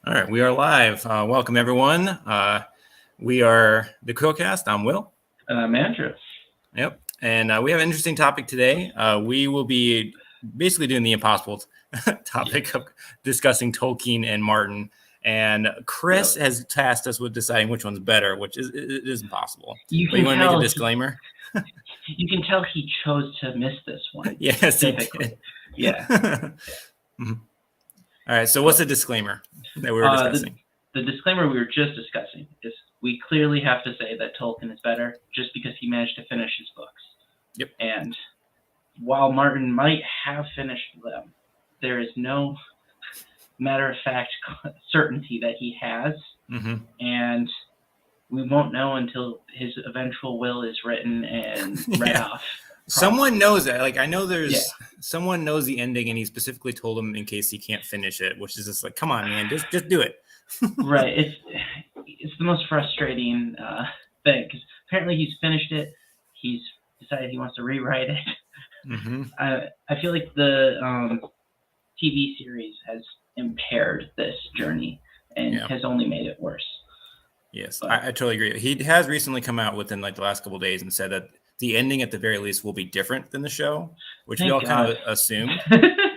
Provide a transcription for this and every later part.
All right, we are live. Welcome, everyone. We are the CHRILLCAST. I'm Will. And I'm Andrew. Yep. And we have an interesting topic today. We will be basically doing the impossible topic of discussing Tolkien and Martin. And Chris has tasked us with deciding which one's better, which is impossible. You want to make a disclaimer? You can tell he chose to miss this one. Yes, specifically. Yeah. Mm-hmm. All right, so what's the disclaimer that we were discussing? The disclaimer we were just discussing is we clearly have to say that Tolkien is better just because he managed to finish his books. Yep. And while Martin might have finished them, there is no matter-of-fact certainty that he has. Mm-hmm. And we won't know until his eventual will is written and read off. Someone knows that. Like, I know there's someone knows the ending, and he specifically told him in case he can't finish it, which is just like, come on, man, just do it. Right. It's the most frustrating thing because apparently he's finished it. He's decided he wants to rewrite it. Mm-hmm. I feel like the TV series has impaired this journey and has only made it worse. Yes, I totally agree. He has recently come out within like the last couple of days and said that the ending at the very least will be different than the show, which we all kind of assumed.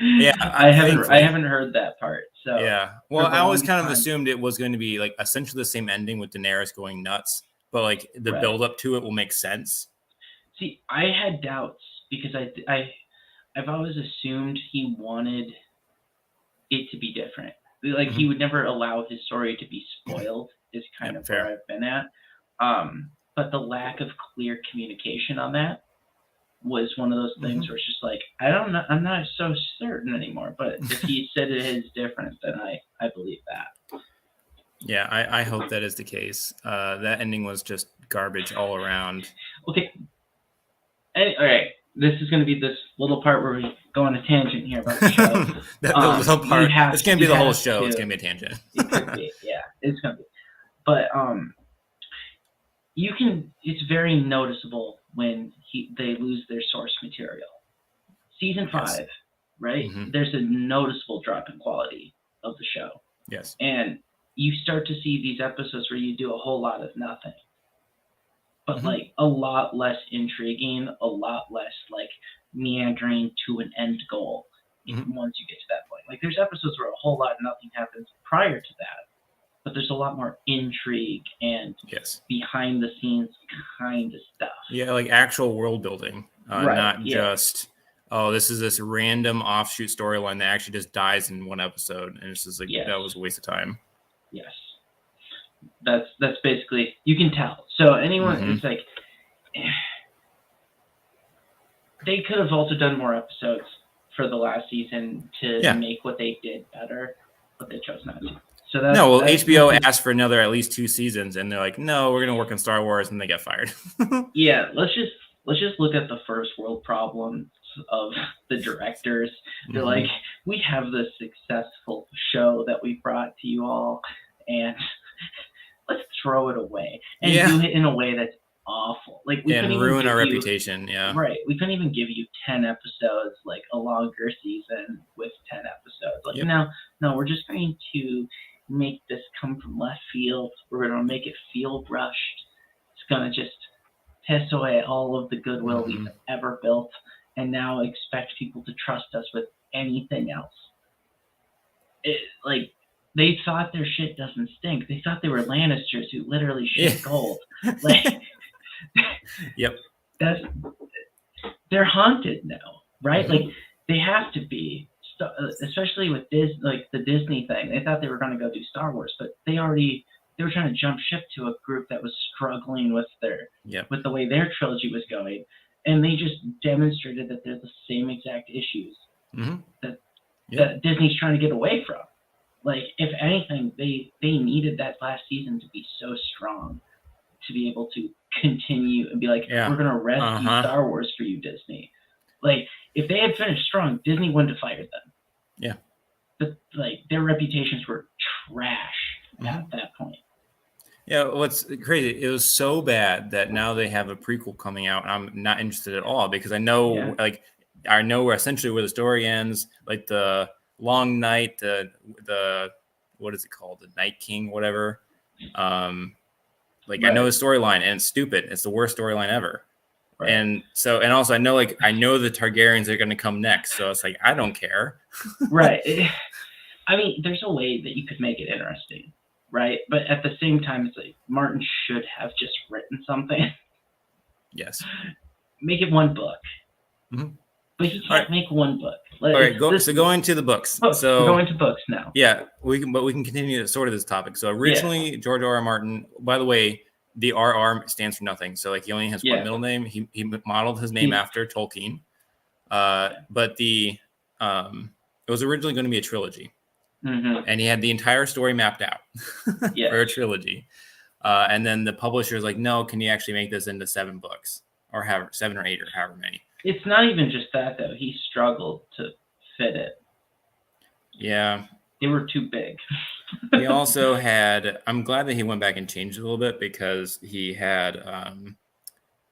Yeah, I haven't heard that part. So yeah, well, I always kind of assumed it was going to be like essentially the same ending with Daenerys going nuts, but like the build up to it will make sense. See, I had doubts because I've always assumed he wanted it to be different. Like he would never allow his story to be spoiled. Is kind of where I've been at. But the lack of clear communication on that was one of those things where it's just like, I'm not so certain anymore. But if he said it is different, then I believe that. Yeah, I hope that is the case. That ending was just garbage all around. Okay. All right. This is going to be this little part where we go on a tangent here about the show. That little part. It's going to be the whole show. It's going to be a tangent. It could be. Yeah, it's going to be. But it's very noticeable when they lose their source material. Season 5, right? Mm-hmm. There's a noticeable drop in quality of the show. Yes. And you start to see these episodes where you do a whole lot of nothing. But like a lot less intriguing, a lot less like meandering to an end goal once you get to that point. Like there's episodes where a whole lot of nothing happens prior to that. But there's a lot more intrigue and behind the scenes kind of stuff. Yeah, like actual world building, not just, this is this random offshoot storyline that actually just dies in one episode. And it's just like, that was a waste of time. Yes. That's basically, you can tell. So anyone, it's like, they could have also done more episodes for the last season to make what they did better, but they chose not to. So HBO asked for another at least 2 seasons, and they're like, "No, we're going to work on Star Wars," and they get fired. Yeah, let's just look at the first world problems of the directors. They're like, we have this successful show that we brought to you all, and let's throw it away and do it in a way that's awful. Like we couldn't ruin our reputation. Yeah, right. We couldn't even give you 10 episodes, like a longer season with 10 episodes. Like no, we're just going to make this come from left field. We're going to make it feel rushed. It's going to just piss away all of the goodwill we've ever built and now expect people to trust us with anything else. Like, they thought their shit doesn't stink. They thought they were Lannisters who literally shit gold. Like, they're haunted now, right? Like, they have to be. Especially with the Disney thing, they thought they were going to go do Star Wars, but they were trying to jump ship to a group that was struggling with with the way their trilogy was going, and they just demonstrated that they're the same exact issues that Disney's trying to get away from. Like, if anything, they needed that last season to be so strong to be able to continue and be like, we're going to rescue Star Wars for you, Disney. Like, if they had finished strong, Disney wouldn't have fired them. Yeah. But, like, their reputations were trash at that point. Yeah, what's crazy, it was so bad that now they have a prequel coming out, and I'm not interested at all because I know, essentially where the story ends, like the long night, the what is it called, the Night King, whatever. Like Right. I know the storyline, and it's stupid. It's the worst storyline ever. Right. And so, and also I know the Targaryens are going to come next, so it's like I don't care. Right. I mean, there's a way that you could make it interesting, right? But at the same time, it's like Martin should have just written something. Yes. Make it one book. Mm-hmm. But he can't make one book. All right, going to the books. So we're going to books now. Yeah, we can continue sort of this topic. So originally, George R.R. Martin, by the way, the R.R. stands for nothing. So like he only has one middle name. He modeled his name after Tolkien. But it was originally going to be a trilogy. Mm-hmm. And he had the entire story mapped out for a trilogy. And then the publisher is like, no, can you actually make this into 7 books or 7 or 8 or however many? It's not even just that, though. He struggled to fit it. Yeah. They were too big. He also had, I'm glad that he went back and changed it a little bit because he had, I'm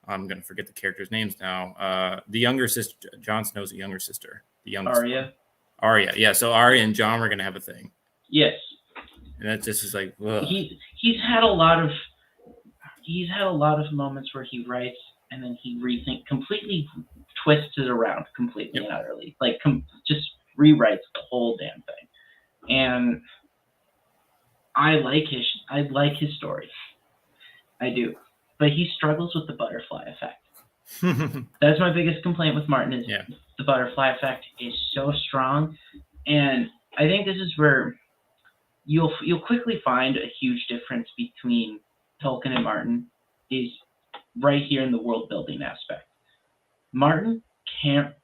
going to forget the characters' names now. The younger sister, Jon Snow's younger sister. The youngest Arya. Arya. Yeah. So Arya and Jon were going to have a thing. Yes. And that just is like, ugh. He's had a lot of moments where he writes and then he completely twists it around completely and utterly. Like just rewrites the whole damn thing. And I like his story. I do. But he struggles with the butterfly effect. That's my biggest complaint with Martin is the butterfly effect is so strong. And I think this is where you'll quickly find a huge difference between Tolkien and Martin is right here in the world building aspect. Martin can't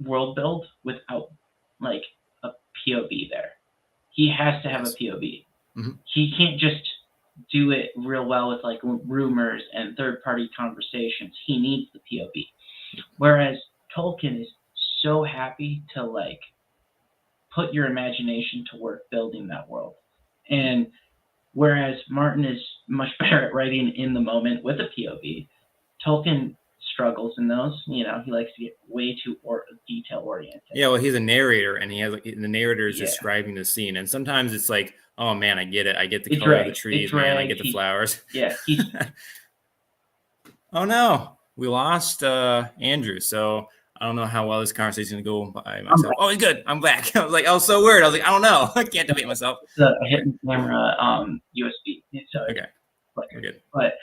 world build without like a POV there. He has to have a POV. Mm-hmm. He can't just do it real well with like rumors and third-party conversations. He needs the POV. Whereas Tolkien is so happy to like put your imagination to work building that world. And whereas Martin is much better at writing in the moment with a POV, Tolkien struggles in those. You know, he likes to get way too detail oriented. Yeah, well, he's a narrator, and he has the narrator is describing the scene, and sometimes it's like, oh man, I get it. I get the color of the trees, man. I get the flowers. Yeah. Oh no, we lost Andrew. So I don't know how well this conversation is going to go by myself. Oh, it's good. I'm back. I was like, oh, so weird. I was like, I don't know. I can't debate myself. The hidden camera USB. So okay. We're good. But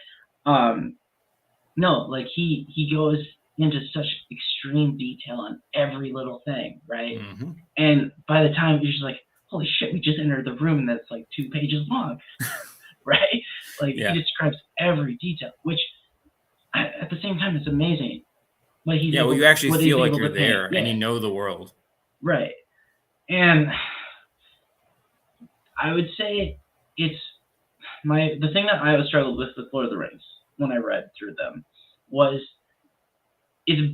no, like he goes into such extreme detail on every little thing, right? Mm-hmm. And by the time you're just like, holy shit, we just entered the room that's like 2 pages long, right? Like he describes every detail, which at the same time is amazing. But he's you actually feel like you're there and you know the world, right? And I would say it's the thing that I always struggled with Lord of the Rings when I read through them was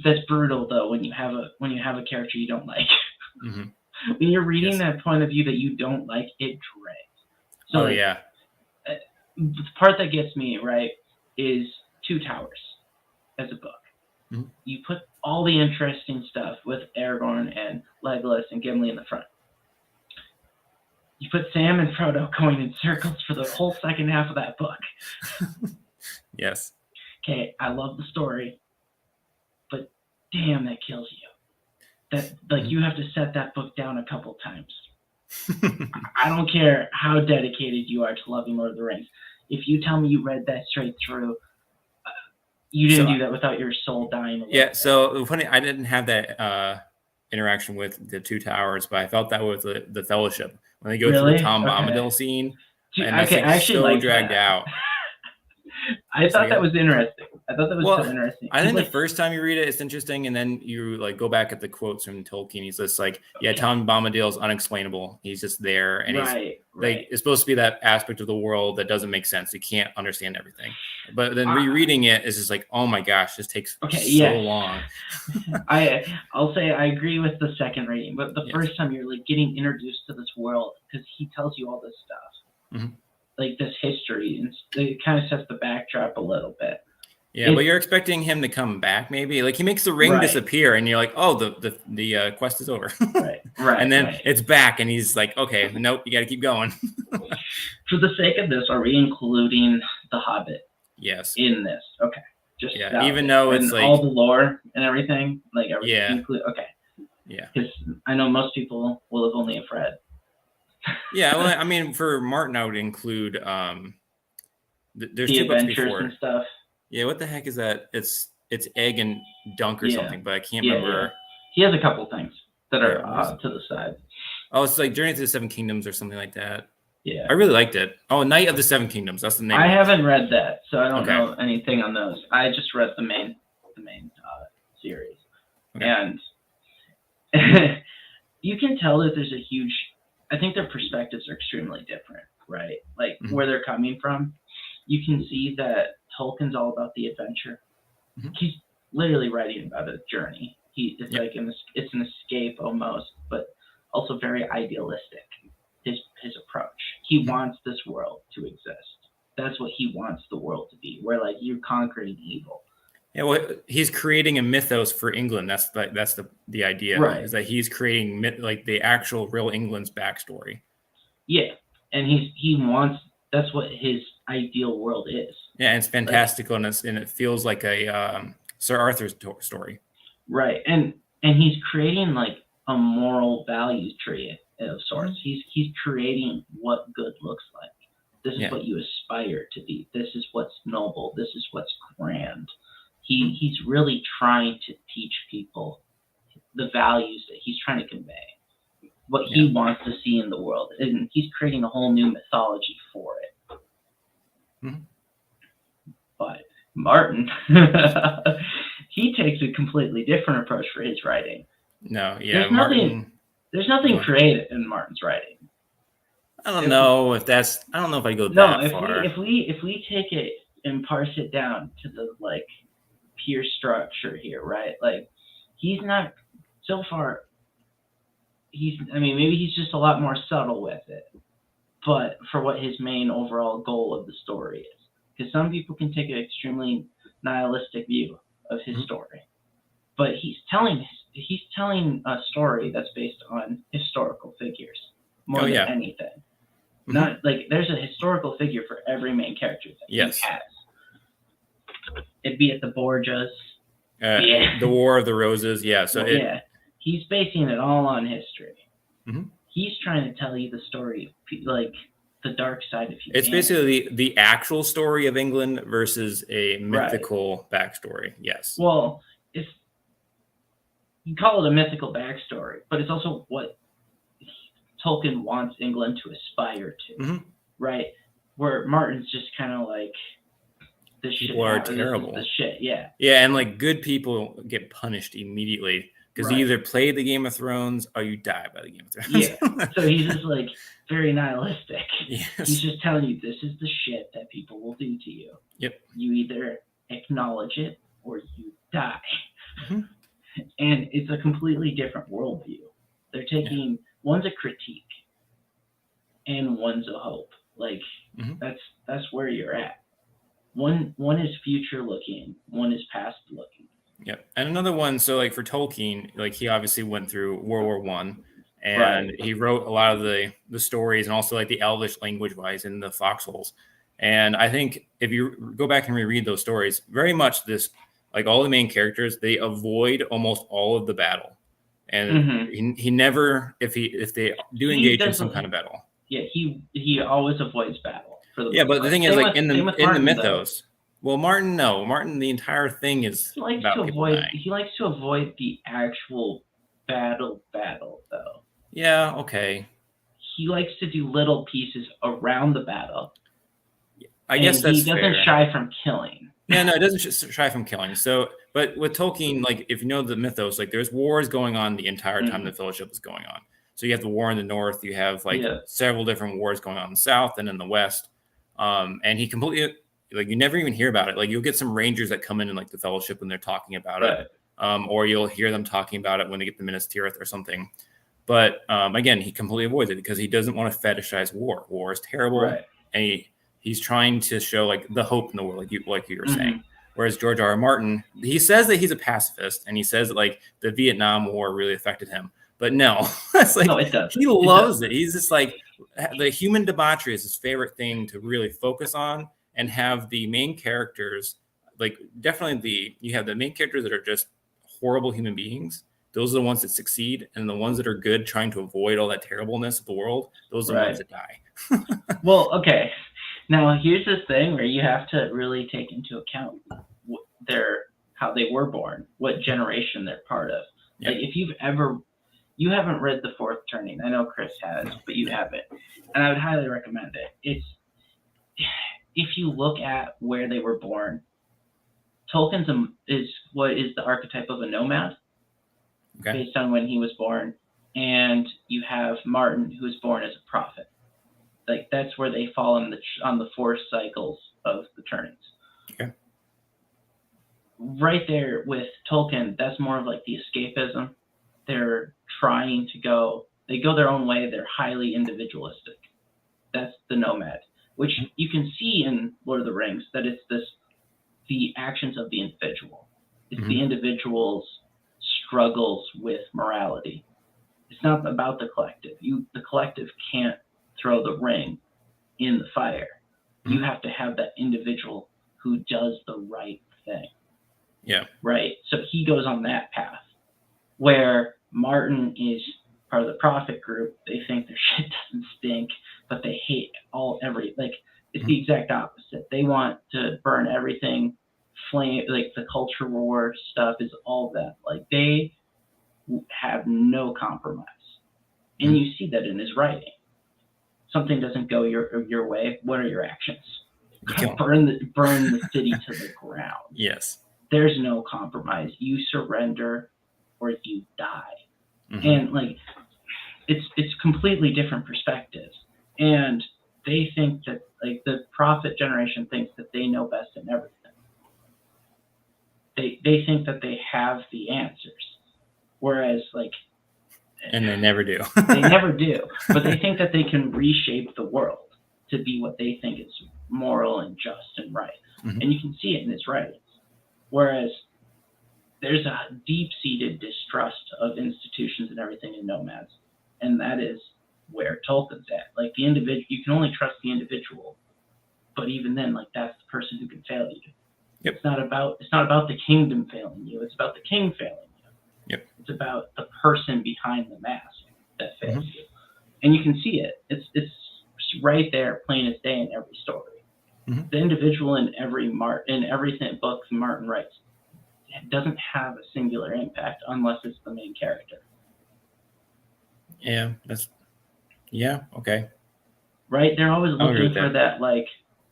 that's brutal though when you have a character you don't like. Mm-hmm. When you're reading that point of view that you don't like, it drags. So the part that gets me right is Two Towers as a book. Mm-hmm. You put all the interesting stuff with Aragorn and Legolas and Gimli in the front. You put Sam and Frodo going in circles for the whole second half of that book. Yes. Okay, I love the story, but damn, that kills you. That you have to set that book down a couple times. I don't care how dedicated you are to loving Lord of the Rings. If you tell me you read that straight through, you didn't do that without your soul dying. So funny, I didn't have that interaction with the Two Towers, but I felt that with the Fellowship when they go through the Tom Bombadil scene, and it's so dragged out. I thought that was interesting. I thought that was so interesting. I think the first time you read it, it's interesting, and then you like go back at the quotes from Tolkien. He's just like, Tom Bombadil is unexplainable. He's just there, and he's like, it's supposed to be that aspect of the world that doesn't make sense. You can't understand everything. But then rereading it is just like, oh my gosh, this takes so long. I'll say I agree with the second reading, but the first time you're like getting introduced to this world because he tells you all this stuff. Mm-hmm. Like this history, and it kind of sets the backdrop a little bit. Yeah, but you're expecting him to come back, maybe. Like he makes the ring disappear, and you're like, "Oh, the quest is over." Right. And then it's back, and he's like, "Okay, nope, you got to keep going." For the sake of this, are we including the Hobbit? Yes. In this, okay. Just even though it's like all the lore and everything, like everything. Okay. Yeah. Because I know most people will have only read. Yeah, well, I mean, for Martin, I would include there's the 2 books adventures before and stuff. Yeah, what the heck is that? It's Egg and Dunk or something, but I can't remember. Yeah. He has a couple things that are to the side. Oh, it's like Journey to the Seven Kingdoms or something like that. Yeah. I really liked it. Oh, Knight of the Seven Kingdoms. That's the name. I haven't read that, so I don't know anything on those. I just read the main series. Okay. And you can tell that there's a huge, I think their perspectives are extremely different, right? Like where they're coming from. You can see that Tolkien's all about the adventure. He's literally writing about a journey. It's like it's an escape almost, but also very idealistic. His approach. He wants this world to exist. That's what he wants the world to be. Where like you're conquering evil. Yeah, well, he's creating a mythos for England. That's the idea. Right. Is that he's creating like the actual real England's backstory. Yeah, and he wants. That's what his ideal world is. Yeah, and it's fantastical, and it feels like a Sir Arthur's story. Right, and he's creating like a moral values tree of sorts. He's creating what good looks like. This is what you aspire to be. This is what's noble. This is what's grand. He's really trying to teach people the values that he's trying to convey, what he wants to see in the world, and he's creating a whole new mythology for it. But Martin, he takes a completely different approach for his writing. No, yeah, there's nothing creative in Martin's writing. I don't know if I go that far. If we take it and parse it down to the like pure structure here, right? Like he's not so far. Maybe he's just a lot more subtle with it, but for what his main overall goal of the story is, because some people can take an extremely nihilistic view of his story, but he's telling a story that's based on historical figures more than anything. Not like there's a historical figure for every main character that he has. It'd be at the Borgias. The War of the Roses. Yeah. So he's basing it all on history. He's trying to tell you the story, like the dark side of humanity. It's basically the actual story of England versus a mythical backstory. Yes. Well, you call it a mythical backstory, but it's also what Tolkien wants England to aspire to, right? Where Martin's just kind of like, this people are terrible. This shit, yeah. Yeah, and like good people get punished immediately because you either play the Game of Thrones or you die by the Game of Thrones. Yeah, so he's just like very nihilistic. Yes. He's just telling you this is the shit that people will do to you. Yep. You either acknowledge it or you die. And it's a completely different worldview. They're taking one's a critique and one's a hope. Like that's where you're at. One is future looking, one is past looking. Yep. And another one, so like for Tolkien, like he obviously went through World War I, and he wrote a lot of the stories and also like the Elvish language wise in the foxholes. And I think if you go back and reread those stories, very much this, like all the main characters, they avoid almost all of the battle. And he never, if they do engage in some kind of battle. Yeah, he always avoids battle. But the thing is, like in the mythos, well, Martin, the entire thing is about people dying. He likes to avoid the actual battle, though. Yeah, okay. He likes to do little pieces around the battle. I guess that's fair. He doesn't shy from killing. Yeah, no, it doesn't shy from killing. So, but with Tolkien, like if you know the mythos, like there's wars going on the entire time the Fellowship is going on. So you have the war in the north, you have like several different wars going on in the south and in the west. And he completely, like, you never even hear about it. Like you'll get some rangers that come in like the Fellowship when they're talking about it. Or you'll hear them talking about it when they get the Minas Tirith or something. But again, he completely avoids it because he doesn't want to fetishize war. War is terrible. And he's trying to show like the hope in the world, like you were saying. Whereas George R.R. Martin, he says that he's a pacifist, and he says that like the Vietnam War really affected him. But no, it's like No, it does. he loves it. He's just like the human debauchery is his favorite thing to really focus on and have the main characters, like definitely you have the main characters that are just horrible human beings. Those are the ones that succeed, and the ones that are good, trying to avoid all that terribleness of the world, those are the ones that die. Well, okay. Now here's this thing where you have to really take into account how they were born, what generation they're part of. Yep. Like if you haven't read The Fourth Turning. I know Chris has, but you haven't, and I would highly recommend it. If you look at where they were born, Tolkien's is what is the archetype of a nomad, based on when he was born, and you have Martin, who was born as a prophet. Like that's where they fall on the 4 cycles of the turnings. Okay. Right there with Tolkien, that's more of like the escapism. They're trying to go their own way. They're highly individualistic. That's the nomad, which you can see in Lord of the Rings, that it's the actions of the individual. It's the individual's struggles with morality. It's not about the collective. The collective can't throw the ring in the fire. You have to have that individual who does the right thing. Yeah. Right. So he goes on that path, where Martin is part of the prophet group. They think their shit doesn't stink, but they hate it's the exact opposite. They want to burn everything, flame, like the culture war stuff is all that. Like they have no compromise. And you see that in his writing. Something doesn't go your way. What are your actions? Burn the city to the ground. Yes. There's no compromise. You surrender or you die. And like it's completely different perspectives. And they think that like the prophet generation thinks that they know best in everything. They think that they have the answers. Whereas like and they never do. They never do. But they think that they can reshape the world to be what they think is moral and just and right. And you can see it in his writings. Whereas there's a deep-seated distrust of institutions and everything in nomads. And that is where Tolkien's at. Like the individual, you can only trust the individual. But even then, like that's the person who can fail you. Yep. It's not about the kingdom failing you. It's about the king failing you. Yep. It's about the person behind the mask that fails you. And you can see it. It's right there, plain as day in every story. The individual in everything book Martin writes doesn't have a singular impact unless it's the main character. Yeah, okay. Right? They're always looking for that like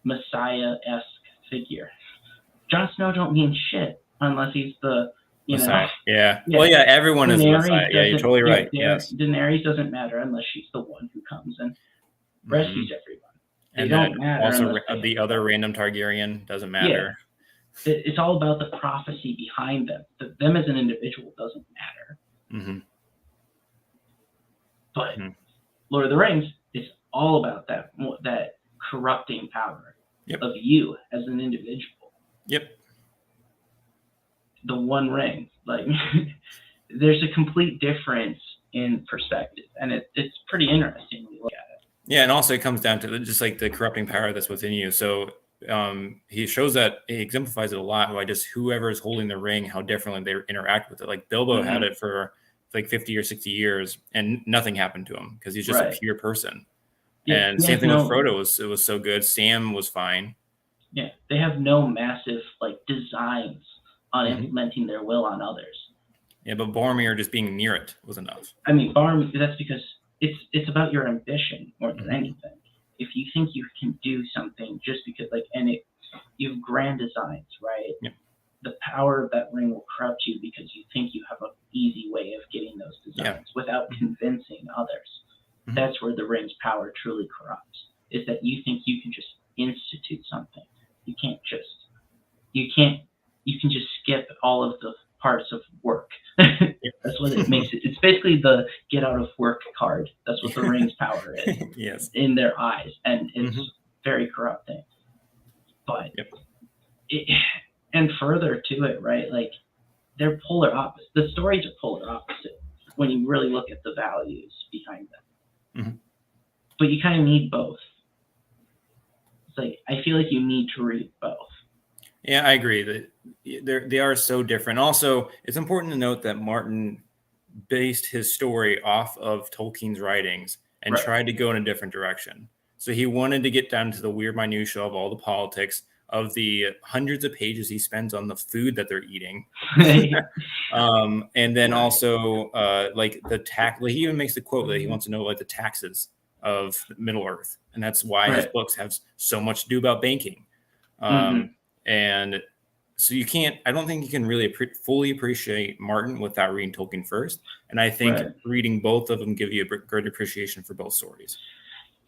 Messiah-esque figure. Jon Snow don't mean shit unless he's the Messiah. Yeah. Well, yeah, everyone is the Messiah. Yeah, you're totally right. Yes. Daenerys doesn't matter unless she's the one who comes and rescues everyone. They don't matter. Also, the other random Targaryen doesn't matter. Yeah. It's all about the prophecy behind them. Them as an individual doesn't matter. But Lord of the Rings is all about that corrupting power of you as an individual. Yep. The One Ring, like there's a complete difference in perspective, and it's pretty interesting when you look at it. Yeah, and also it comes down to just like the corrupting power that's within you. So he shows that, he exemplifies it a lot by just whoever is holding the ring, how differently they interact with it. Like Bilbo had it for like 50 or 60 years, and nothing happened to him because he's just a pure person. Yeah, and same thing with Frodo. It was so good. Sam was fine. Yeah, they have no massive like designs on implementing their will on others. Yeah, but Boromir just being near it was enough. I mean, Boromir, that's because it's about your ambition more than anything. If you think you can do something just because, like, you have grand designs, right? Yeah. The power of that ring will corrupt you because you think you have an easy way of getting those designs without convincing others. That's where the ring's power truly corrupts, is that you think you can just institute something. You can just skip all of the parts of work. That's what it makes it. It's basically the get out of work card. That's what the ring's power is. In their eyes, and it's very corrupting. But And further to it, right? Like they're polar opposites. The stories are polar opposite when you really look at the values behind them. Mm-hmm. But you kind of need both. It's like I feel like you need to read both. Yeah, I agree that they are so different. Also, it's important to note that Martin based his story off of Tolkien's writings and Right. tried to go in a different direction. So he wanted to get down to the weird minutiae of all the politics, of the hundreds of pages he spends on the food that they're eating. And then also like the tax, like he even makes the quote that he wants to know like the taxes of Middle Earth. And that's why his books have so much to do about banking. And so you can't, I don't think you can really fully appreciate Martin without reading Tolkien first. And I think reading both of them give you a great appreciation for both stories.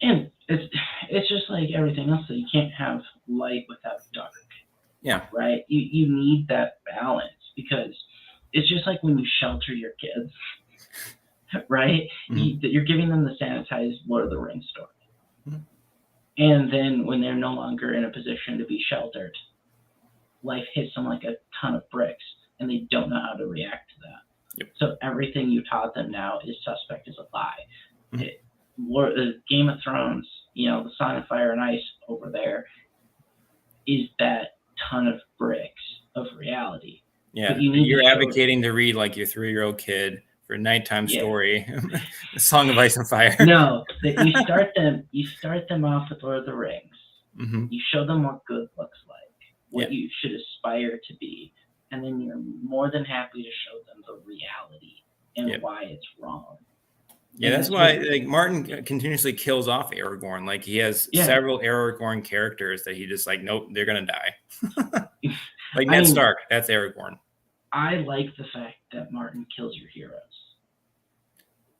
And it's just like everything else, that you can't have light without dark. Yeah. Right? You need that balance, because it's just like when you shelter your kids, right? You're giving them the sanitized Lord of the Rings story. And then when they're no longer in a position to be sheltered, life hits them like a ton of bricks, and they don't know how to react to that. So everything you taught them now is suspect as a lie. Game of Thrones, the Song of Fire and Ice over there is that ton of bricks of reality. Yeah, you're advocating to read like your 3-year-old kid for a nighttime story, The Song of Ice and Fire. No, that you start them off with Lord of the Rings. You show them what good looks like, what you should aspire to be, and then you're more than happy to show them the reality and why it's wrong. Yeah, that's why like Martin continuously kills off Aragorn. Like he has several Aragorn characters that he just like, nope, they're gonna die. Like Ned Stark, that's Aragorn. I like the fact that Martin kills your heroes.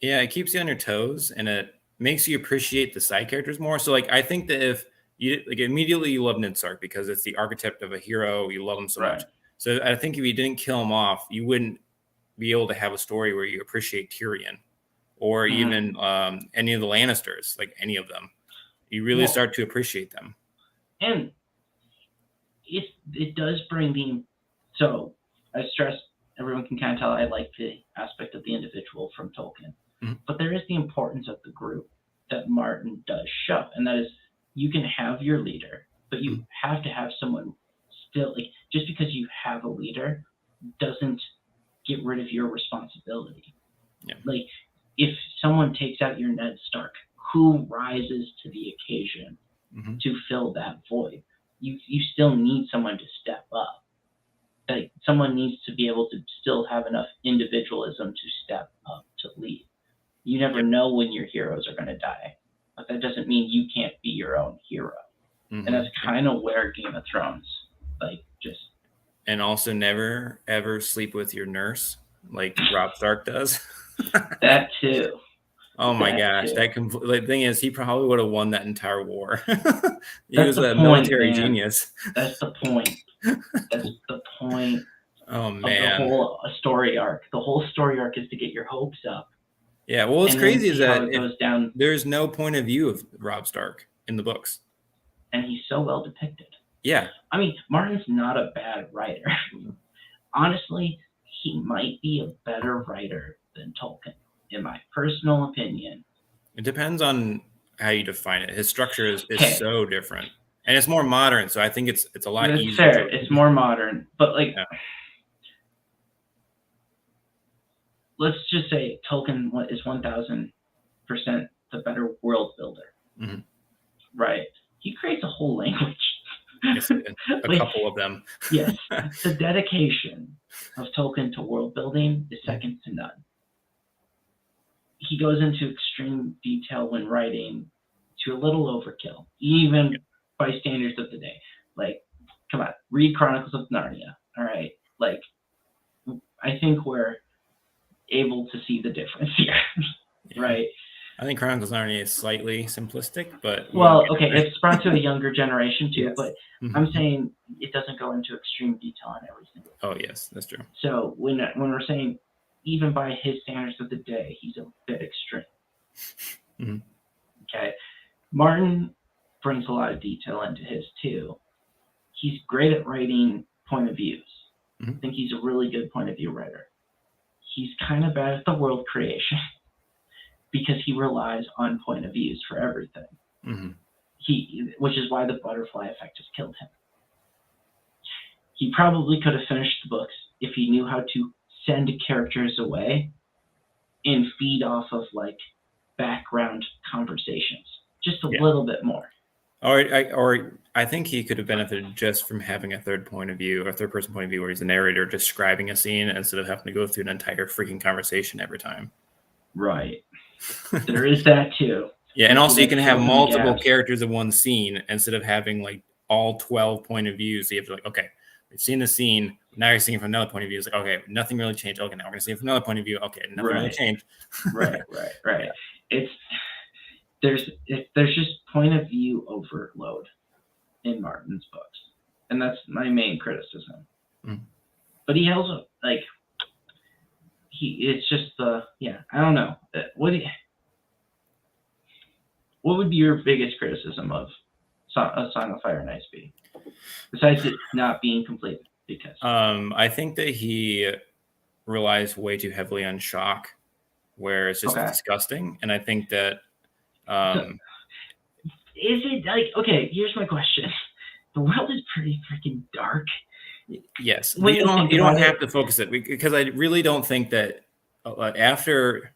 Yeah, it keeps you on your toes, and it makes you appreciate the side characters more. So like I think that if you like immediately you love Ned Stark because it's the archetype of a hero, you love him so much. So I think if you didn't kill him off, you wouldn't be able to have a story where you appreciate Tyrion. Or even any of the Lannisters, like any of them. You really start to appreciate them. And it does bring so I stress, everyone can kind of tell I like the aspect of the individual from Tolkien. But there is the importance of the group that Martin does show. And that is, you can have your leader, but you have to have someone still, like, just because you have a leader doesn't get rid of your responsibility. Like, if someone takes out your Ned Stark, who rises to the occasion to fill that void? You still need someone to step up. Like, someone needs to be able to still have enough individualism to step up to lead. You never know when your heroes are going to die, but that doesn't mean you can't be your own hero. And that's kind of where Game of Thrones, like, just. And also never ever sleep with your nurse like Robb Stark does. That too. Oh my gosh, the thing is, he probably would have won that entire war. He That's was the a point, military man. genius. That's the point. That's the point. Oh man, of the whole story arc. The whole story arc is to get your hopes up. Yeah, well, what's crazy is that it goes down. There's no point of view of Robb Stark in the books, and he's so well depicted. Yeah, I mean, Martin's not a bad writer. Honestly, he might be a better writer than Tolkien, in my personal opinion. It depends on how you define it. His structure is so different, and it's more modern. So I think it's a lot easier. Fair. It's more modern, but like, let's just say Tolkien is 1,000% the better world builder. Right? He creates a whole language. Yes, a couple of them. Yes, the dedication of Tolkien to world building is second to none. He goes into extreme detail when writing to a little overkill, even by standards of the day. Like, come on, read Chronicles of Narnia, all right? Like, I think we're able to see the difference here, right? I think Chronicles of Narnia is slightly simplistic, but... Well, okay, it's brought to a younger generation too, but I'm saying it doesn't go into extreme detail on every single thing. Oh, yes, that's true. So when we're saying, even by his standards of the day, he's a bit extreme. Okay. Martin brings a lot of detail into his too. He's great at writing point of views. I think he's a really good point of view writer. He's kind of bad at the world creation because he relies on point of views for everything. Which is why the butterfly effect has killed him. He probably could have finished the books if he knew how to send characters away and feed off of like background conversations just a little bit more. Or I think he could have benefited just from having a third point of view, or third person point of view, where he's the narrator describing a scene instead of having to go through an entire freaking conversation every time. Right. There is that too. Yeah, and also you can have multiple characters in one scene instead of having like all 12 point of views. So you have to like, okay, we've seen the scene. Now you're seeing it from another point of view. It's like, okay, nothing really changed. Okay, now we're going to see it from another point of view. Okay, nothing really changed. Right. There's just point of view overload in Martin's books. And that's my main criticism. But he also, like, it's just I don't know. What would be your biggest criticism of A Song of Fire and Ice be? Besides it not being complete? Because I think that he relies way too heavily on shock, where it's just disgusting. And I think that is it like, okay, here's my question. The world is pretty freaking dark. Yes. You don't have to focus it, because I really don't think that after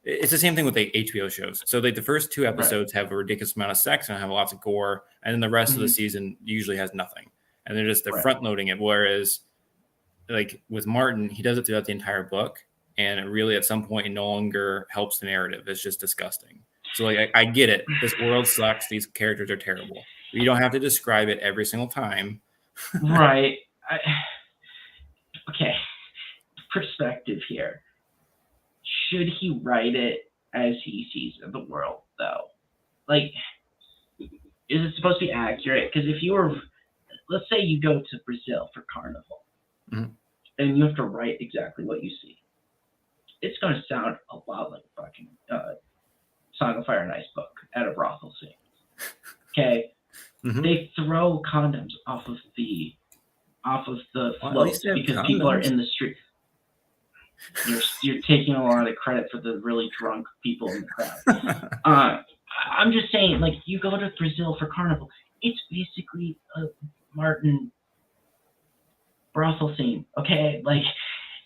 it's the same thing with the HBO shows. So like the first 2 episodes have a ridiculous amount of sex and have lots of gore, and then the rest of the season usually has nothing. And they're front loading it. Whereas like with Martin, he does it throughout the entire book, and it really at some point it no longer helps the narrative. It's just disgusting. So like I get it. This world sucks. These characters are terrible. You don't have to describe it every single time. Right. Okay. Perspective here. Should he write it as he sees the world, though? Like, is it supposed to be accurate? Because if you were, let's say you go to Brazil for Carnival, and you have to write exactly what you see, it's going to sound a lot like a fucking Song of Fire and Ice book at a brothel scene. Okay? They throw condoms off of the floats because people are in the street. You're taking a lot of credit for the really drunk people in the crowd. I'm just saying, like, you go to Brazil for Carnival, it's basically a Martin brothel scene. Okay, like,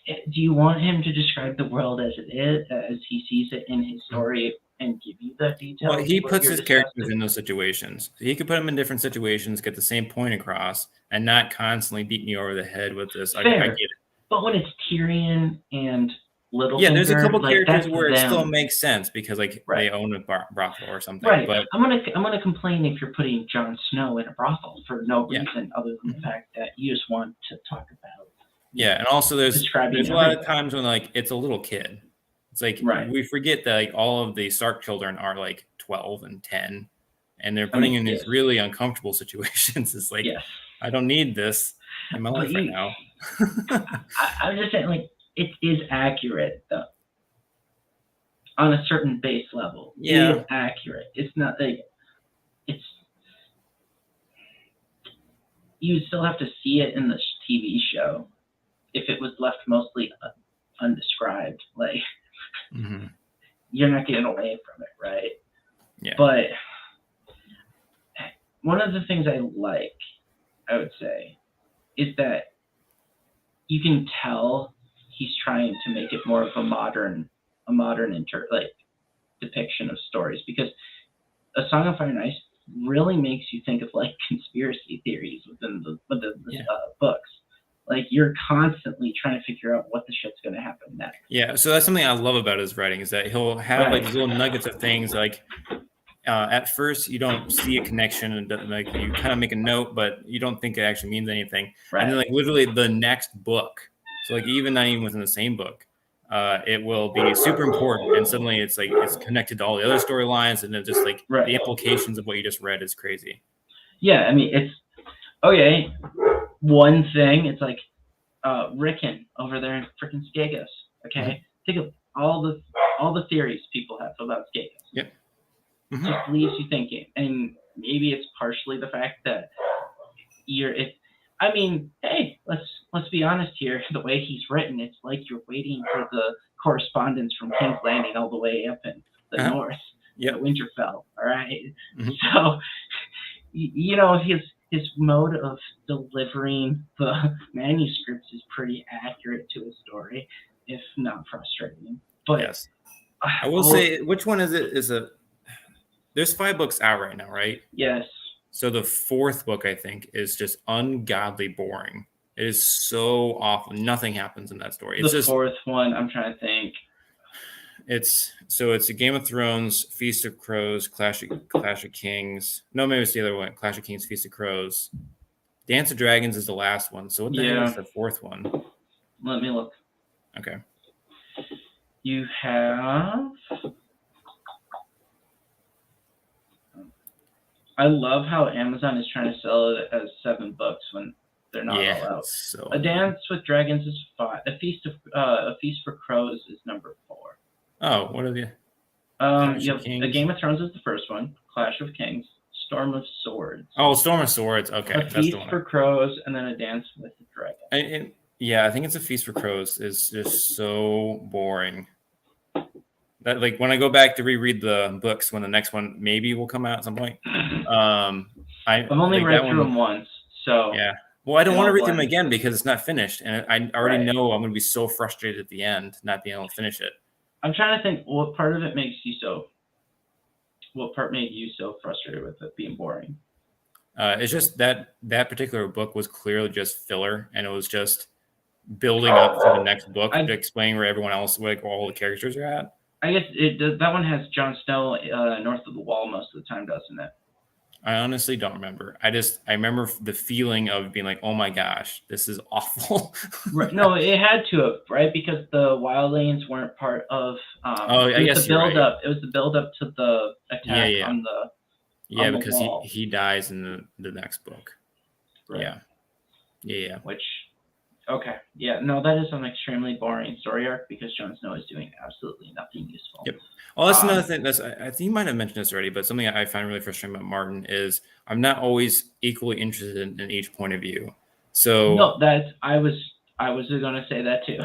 do you want him to describe the world as it is, as he sees it in his story, and give you that detail? Well, he puts his characters in those situations. He could put them in different situations, get the same point across, and not constantly beating you over the head with this. I get it. But when it's Tyrion and Littlefinger, there's a couple characters where it still makes sense because like they own a brothel or something. Right. But I'm gonna complain if you're putting Jon Snow in a brothel for no reason other than the fact that you just want to talk about. Yeah, and also there's a lot of times when like it's a little kid. It's like we forget that like all of the Stark children are like 12 and 10, and they're putting in these really uncomfortable situations. It's like I don't need this in my life right now. I'm just saying, like, it is accurate though, on a certain base level. It is accurate. It's not like you still have to see it in the TV show. If it was left mostly undescribed, like you're not getting away from it, right? Yeah. But one of the things I would say, is that you can tell he's trying to make it more of a modern depiction of stories, because A Song of Fire and Ice really makes you think of like conspiracy theories within the books. Like you're constantly trying to figure out what the shit's going to happen next. Yeah, so that's something I love about his writing, is that he'll have like these little nuggets of things like at first you don't see a connection, and like you kind of make a note, but you don't think it actually means anything. And then like literally the next book, so like even not even within the same book, it will be super important, and suddenly it's like it's connected to all the other storylines, and it just like the implications of what you just read is crazy. Yeah, I mean it's okay. One thing, it's like Rickon over there in freaking Skagos. Okay, think of all the theories people have about Skagos. Yep. Just leaves you thinking, and maybe it's partially the fact that hey, like be honest here, the way he's written, it's like you're waiting for the correspondence from King's Landing all the way up in the north, Winterfell. All right, so you know his mode of delivering the manuscripts is pretty accurate to his story, if not frustrating. But yes, I will say, which one is it? There's 5 books out right now, right? Yes. So the 4th book, I think, is just ungodly boring. It is so awful. Nothing happens in that story. It's the just 4th one. I'm trying to think. It's a Game of Thrones, Feast of Crows, Clash of Kings. No, maybe it's the other one. Clash of Kings, Feast of Crows. Dance of Dragons is the last one. So what the hell is the 4th one? Let me look. Okay. You have. I love how Amazon is trying to sell it as 7 books when they're not all out. So A Dance with Dragons is 5. A Feast for Crows is number 4. Oh, what are the? You have A Game of Thrones is the first one. Clash of Kings, Storm of Swords. Oh, Storm of Swords. Okay, A Feast for Crows, and then A Dance with the Dragon. I think it's A Feast for Crows. Is just so boring. That, like, when I go back to reread the books, when the next one maybe will come out at some point. I've only read through them once, so yeah. Well, I don't want to read them again because it's not finished, and I already know I'm going to be so frustrated at the end not being able to finish it. I'm trying to think what part of it makes you so. What part made you so frustrated with it being boring? It's just that particular book was clearly just filler, and it was just building up for the next book to explain where everyone else, like all the characters are at. I guess it does. That one has Jon Snow north of the Wall most of the time, doesn't it? I honestly don't remember. I remember the feeling of being like, oh my gosh, this is awful. Right. No, it had to have, right? Because the wildlings weren't part of. I guess the build up. Right. It was the build up to the attack on the. Yeah, on the because wall. he dies in the next book. Right. Yeah. Which. Okay. Yeah. No, that is an extremely boring story arc because Jon Snow is doing absolutely nothing useful. Yep. Well, that's another thing. I think you might have mentioned this already, but something I find really frustrating about Martin is I'm not always equally interested in each point of view. So no, I was going to say that too.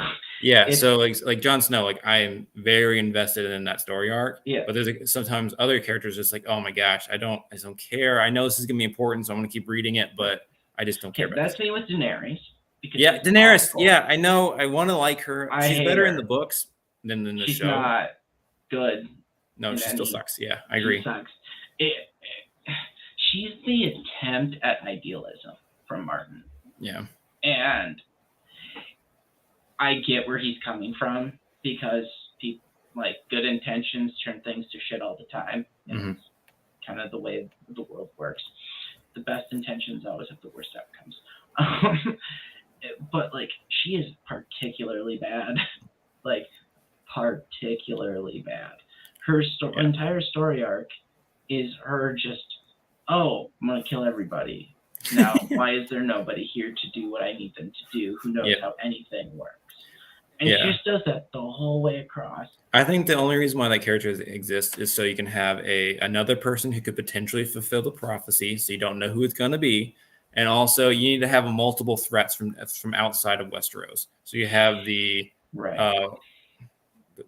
Yeah. So like Jon Snow, like I am very invested in that story arc. Yeah. But there's sometimes other characters just like, oh my gosh, I don't care. I know this is gonna be important, so I'm gonna keep reading it, but I just don't care about that's me with Daenerys. Yeah, Daenerys. Yeah, I know. I want to like her. She's better in the books than in the show. She's not good. No, she still sucks. Yeah, I agree. She sucks. She's the attempt at idealism from Martin. Yeah. And I get where he's coming from because people like good intentions turn things to shit all the time. And it's kind of the way the world works. The best intentions always have the worst outcomes. But like she is particularly bad. Like particularly bad. Her entire story arc is her just, oh, I'm gonna kill everybody. Now, why is there nobody here to do what I need them to do? Who knows how anything works? And she just does that the whole way across. I think the only reason why that character exists is so you can have another person who could potentially fulfill the prophecy, so you don't know who it's going to be. And also, you need to have multiple threats from outside of Westeros. So you have the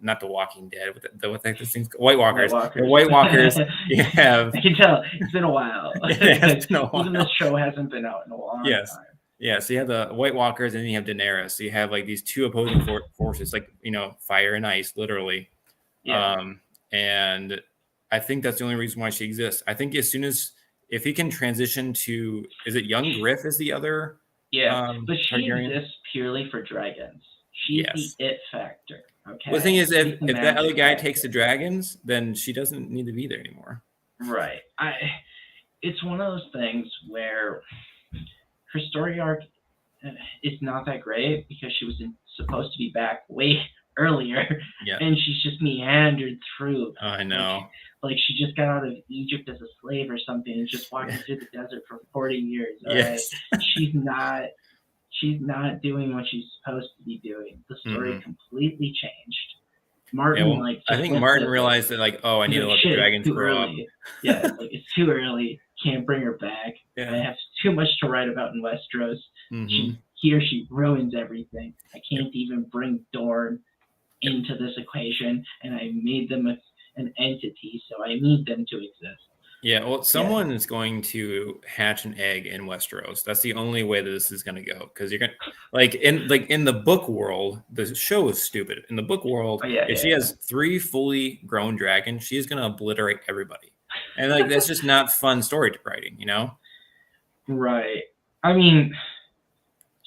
not the Walking Dead, what the things White Walkers. The White Walkers. You have. I can tell it's been a while. It's been a while. Even this show hasn't been out in a long time. Yeah, so you have the White Walkers, and then you have Daenerys. So you have like these two opposing forces, like fire and ice, literally. Yeah. And I think that's the only reason why she exists. I think if he can transition to, is it young Griff is the other? Yeah, but she exists purely for dragons. She's the it factor. Okay. Well, the thing is, if that other guy takes the dragons, then she doesn't need to be there anymore. Right. It's one of those things where her story arc is not that great because she was supposed to be back way earlier, and she's just meandered through. Oh, I know. Like she just got out of Egypt as a slave or something and just walking through the desert for 40 years. Yes. Right? She's not doing what she's supposed to be doing. The story completely changed. Martin, I think Martin realized that, like, oh, I need to let the dragons grow up. Yeah, like it's too early. Can't bring her back. I have too much to write about in Westeros. he or she ruins everything. I can't even bring Dorn into this equation, and I made them an entity, so I need them to exist. Yeah, well, someone is going to hatch an egg in Westeros. That's the only way that this is going to go, because you're going to like in the book world, the show is stupid. In the book world, if she has 3 fully grown dragons, she's going to obliterate everybody, and like that's just not fun story writing, you know? Right. I mean,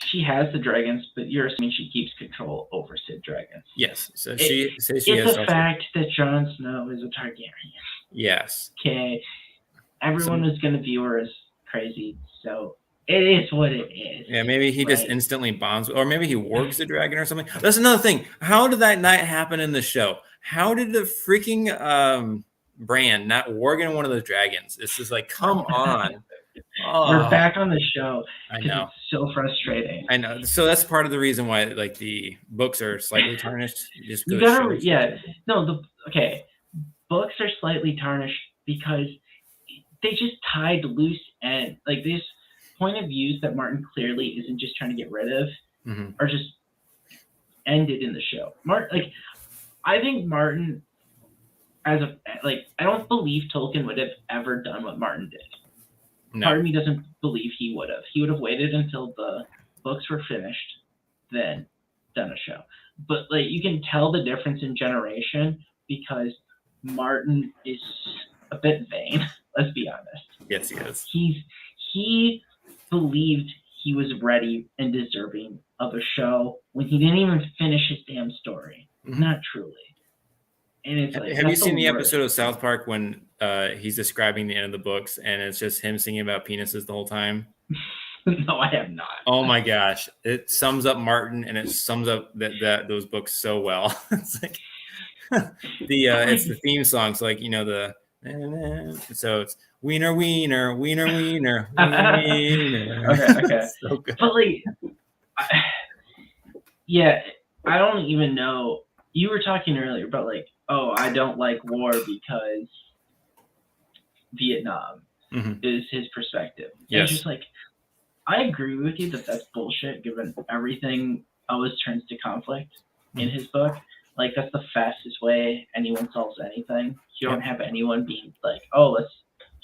she has the dragons, but you're assuming she keeps control over said dragons. Yes. So it's a fact that Jon Snow is a Targaryen. Yes. Okay. Everyone is going to view her as crazy, so it is what it is. Yeah, maybe he just instantly bonds, or maybe he wargs the dragon or something. That's another thing. How did that not happen in the show? How did the freaking Bran not warging one of those dragons? It's just like, come on. We're back on the show. I know. It's so frustrating. I know. So that's part of the reason why like the books are slightly tarnished. Just you gotta, books are slightly tarnished because they just tied loose ends. Like this point of views that Martin clearly isn't just trying to get rid of, are just ended in the show. I think Martin, I don't believe Tolkien would have ever done what Martin did. No. Part of me doesn't believe he would have. He would have waited until the books were finished, then done a show. But like you can tell the difference in generation because Martin is a bit vain. Let's be honest. Yes, he is. He believed he was ready and deserving of a show when he didn't even finish his damn story. Not truly. And it's like, have you seen the episode of South Park when he's describing the end of the books and it's just him singing about penises the whole time? No, I have not. Oh my gosh, it sums up Martin and it sums up that those books so well. It's like it's the theme songs, like so it's wiener wiener wiener wiener wiener. Okay. So good. But like, I don't even know. You were talking earlier about like, oh, I don't like war because Vietnam is his perspective. Yes. It's just like, I agree with you that that's bullshit given everything always turns to conflict in his book. Like, that's the fastest way anyone solves anything. You don't have anyone being like, oh, let's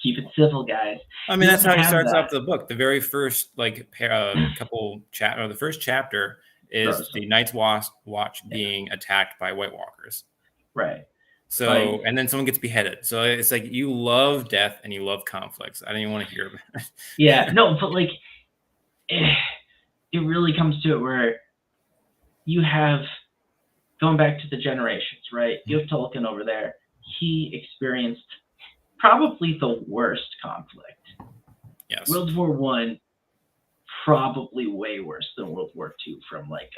keep it civil, guys. I mean, that's how he starts off the book. The very first, like, the first chapter is the Night's Watch being attacked by White Walkers. Right. So, and then someone gets beheaded. So it's like you love death and you love conflicts. I don't even want to hear about it. Yeah, no, but like, it really comes to it where you have, going back to the generations, right? You have Tolkien over there. He experienced probably the worst conflict. Yes. World War I, probably way worse than World War II from like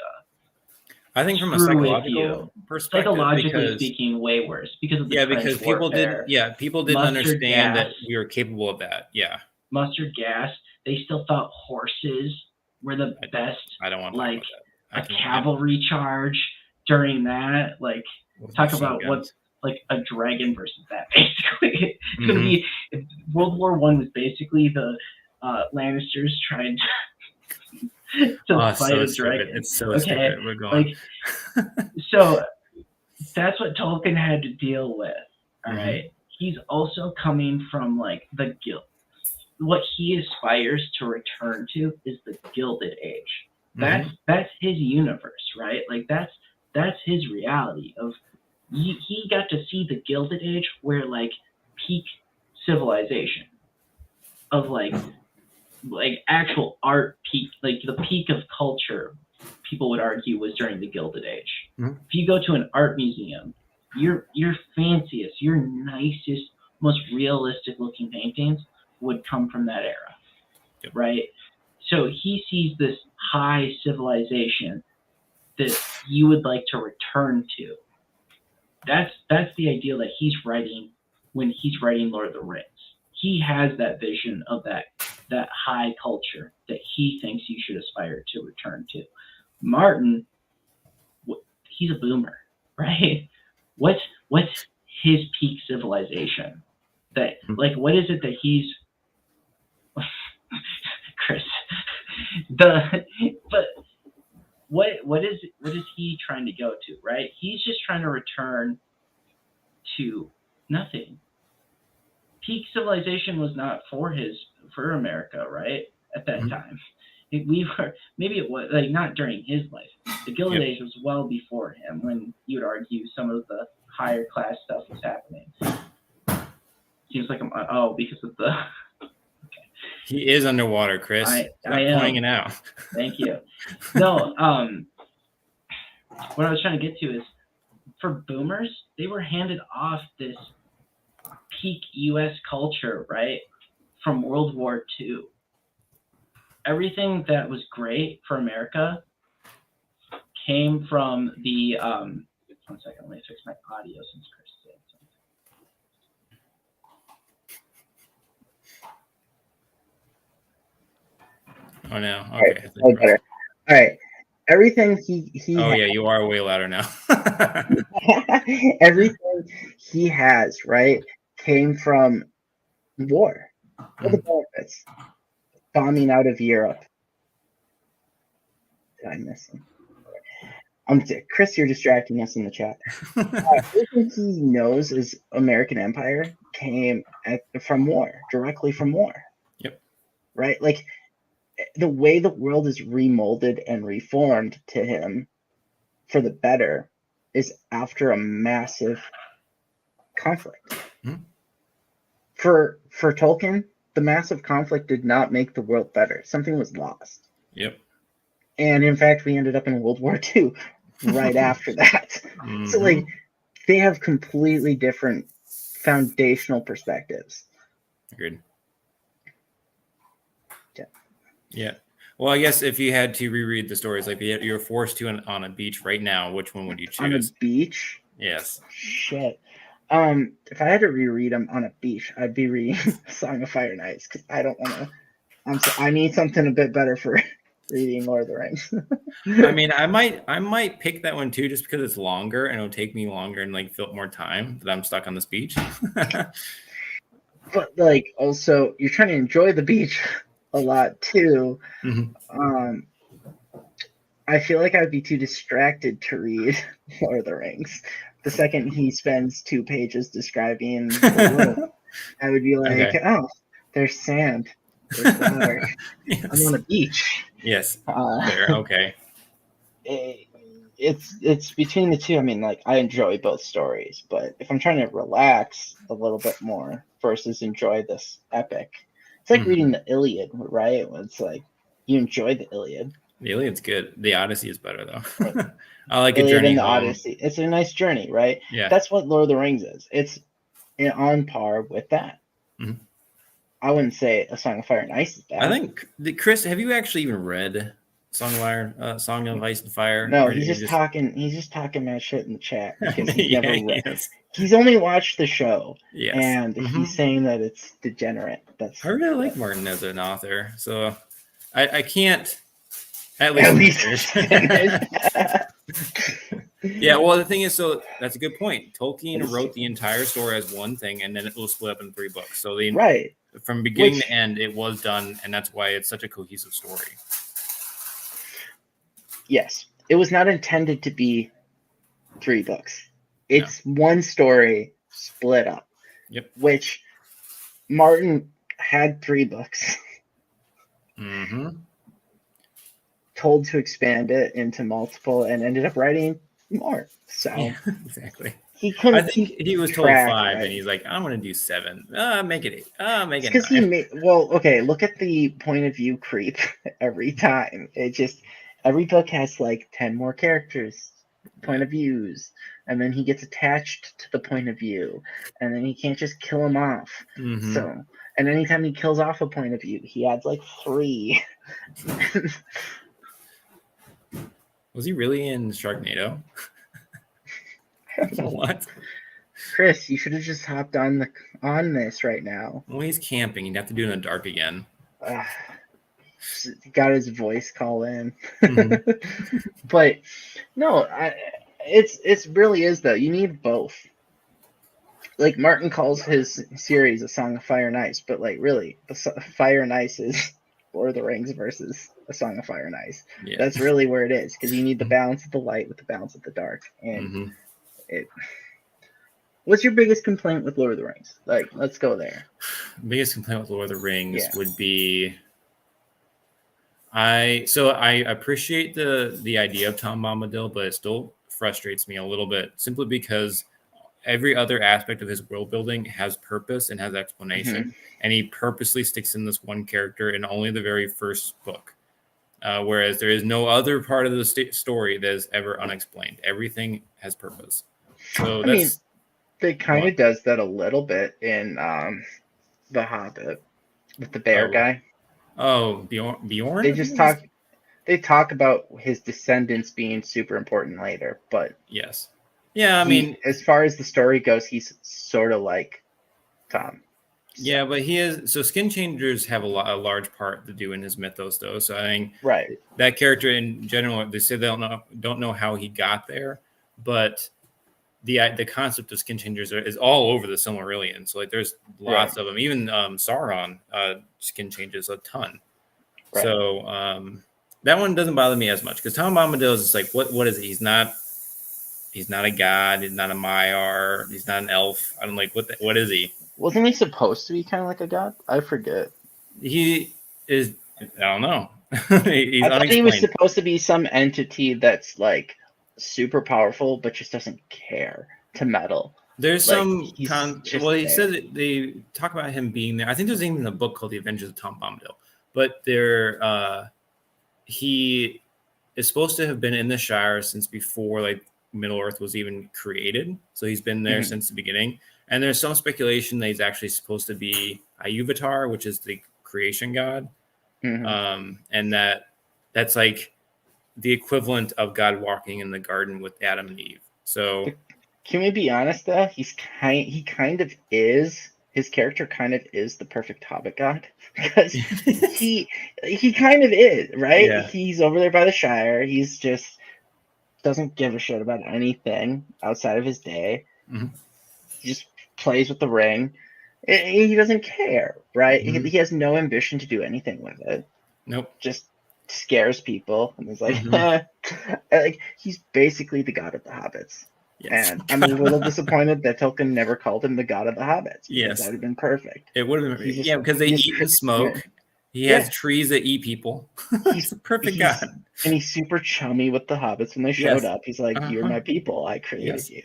I think from a psychological perspective, psychologically speaking, way worse because of the because people didn't understand that we were capable of that. Yeah. Mustard gas. They still thought horses were the best. I don't want to like a cavalry charge during that. Like talk about what's like a dragon versus that. Basically, it's gonna be World War I was basically the Lannisters trying to fight a dragon. It's so stupid. We're going. Like, so that's what Tolkien had to deal with. All right. He's also coming from like the guild. What he aspires to return to is the Gilded Age. That's his universe, right? Like that's his reality of he got to see the Gilded Age where like peak civilization of like actual art peak, like the peak of culture, people would argue was during the Gilded Age. If you go to an art museum, your fanciest, your nicest, most realistic looking paintings would come from that era, right? So he sees this high civilization that you would like to return to. That's the ideal that he's writing when he's writing Lord of the Rings. He has that vision of that high culture that he thinks you should aspire to return to. Martin, he's a boomer, right? What's his peak civilization? That like what is it that he's Chris? But what is he trying to go to, right? He's just trying to return to nothing. Peak civilization was not for America, right? At that time. We were, maybe it was like not during his life. The Gilded Age was well before him, when you would argue some of the higher class stuff was happening. Seems like because of the. He is underwater, Chris. I am pointing it out. Thank you. No, what I was trying to get to is, for boomers, they were handed off this peak U.S. culture, right, from World War II. Everything that was great for America came from the. 1 second, let me fix my audio since Chris said something. Oh no! Okay. All right, better. All right. Everything he. Oh yeah, you are way louder now. Everything he has, right, came from war. All the benefits. Bombing out of Europe. Did I miss him? Chris, you're distracting us in the chat. Everything he knows is American Empire came from war, directly from war. Yep. Right? Like, the way the world is remolded and reformed to him for the better is after a massive conflict. Mm-hmm. For Tolkien, the massive conflict did not make the world better. Something was lost. Yep. And in fact, we ended up in World War II right after that. Mm-hmm. So, like, they have completely different foundational perspectives. Agreed. Yeah. Yeah. Well, I guess if you had to reread the stories, like you're forced to on a beach right now, which one would you choose? On a beach? Yes. Shit. If I had to reread them on a beach, I'd be reading Song of Fire and Ice, because I don't want to. I need something a bit better for reading Lord of the Rings. I mean, I might pick that one too, just because it's longer and it'll take me longer and like feel more time that I'm stuck on this beach. But like, also, you're trying to enjoy the beach a lot too. Mm-hmm. I feel like I'd be too distracted to read Lord of the Rings. The second he spends 2 pages describing the world, I would be like, Okay. oh, there's sand. There's water. Yes. I'm on a beach. Yes. There. Okay. It's between the two. I mean, like, I enjoy both stories, but if I'm trying to relax a little bit more versus enjoy this epic, it's like reading the Iliad, right? It's like you enjoy the Iliad. The Iliad's good. The Odyssey is better though. I like Iliad a journey and the home. Odyssey. It's a nice journey, right? Yeah. That's what Lord of the Rings is. It's on par with that. Mm-hmm. I wouldn't say A Song of Fire and Ice is bad. I think, Chris, have you actually even read Song of Ice and Fire? No, he's just talking. He's just talking mad shit in the chat because he's yeah, never read. Yes. He's only watched the show, yes. And he's saying that it's degenerate. I really like Martin as an author, so I can't. At least. Yeah, well, the thing is, so that's a good point. Tolkien wrote the entire story as one thing, and then it was split up in 3 books. So from beginning to end, it was done, and that's why it's such a cohesive story. Yes, it was not intended to be 3 books. It's one story split up. Yep. Which Martin had 3 books. Mm-hmm. Told to expand it into multiple, and ended up writing more. So yeah, exactly. He couldn't. I think he was told 5, right? And he's like, "I'm going to do 7. Make it 8. Make it 9." Because he made. Well, okay. Look at the point of view creep every time. It just every book has like 10 more characters, point of views, and then he gets attached to the point of view, and then he can't just kill him off. Mm-hmm. So, and anytime he kills off a point of view, he adds like 3. Was he really in Sharknado? What? Chris, you should have just hopped on this right now. Well, he's camping. He'd have to do it in the dark again. Got his voice call in. Mm-hmm. But no, it's really is though. You need both. Like Martin calls his series A Song of Fire and Ice, but like really, Fire and Ice is Lord of the Rings versus A Song of Fire and Ice. Yeah. That's really where it is, because you need the balance of the light with the balance of the dark. And it. What's your biggest complaint with Lord of the Rings? Like, let's go there. Biggest complaint with Lord of the Rings Yeah. would be I appreciate the idea of Tom Bombadil, but it still frustrates me a little bit simply because every other aspect of his world building has purpose and has explanation, and he purposely sticks in this one character in only the very first book. Whereas there is no other part of the story that is ever unexplained. Everything has purpose. So I mean, they kind of does that a little bit in The Hobbit with the bear guy. Oh, Bjorn? They just talk about his descendants being super important later, but yes. Yeah, I mean, as far as the story goes, he's sort of like Tom. So. Yeah, but he is. So skin changers have a large part to do in his mythos, though. So I think that character in general, they say they don't know how he got there, but the concept of skin changers is all over the Silmarillion. So like, there's lots of them. Even Sauron skin changes a ton. So that one doesn't bother me as much because Tom Bombadil is just like, what is he? He's not a god. He's not a Maiar. He's not an elf. I don't like what is he? Wasn't he supposed to be kind of like a god? I forget. He is. I don't know. I thought he was supposed to be some entity that's like super powerful, but just doesn't care to meddle. There's some. He says they talk about him being there. I think there's even a book called The Adventures of Tom Bombadil, but he is supposed to have been in the Shire since before like Middle Earth was even created. So he's been there since the beginning. And there's some speculation that he's actually supposed to be Iluvatar, which is the creation god. And that's like the equivalent of God walking in the garden with Adam and Eve. So can we be honest though? He kind of is. His character kind of is the perfect Hobbit god because he kind of is, right? Yeah. He's over there by the Shire. He's just doesn't give a shit about anything outside of his day. He just plays with the ring. He doesn't care, right? He has no ambition to do anything with it. Nope. Just scares people and is like, like he's basically the god of the hobbits. Yes. And I'm a little disappointed that Tolkien never called him the god of the hobbits. Yes, that would have been perfect. It would have been, because they eat and smoke. He has trees that eat people. He's a perfect god. And he's super chummy with the hobbits when they showed up. He's like, you're my people. I created you.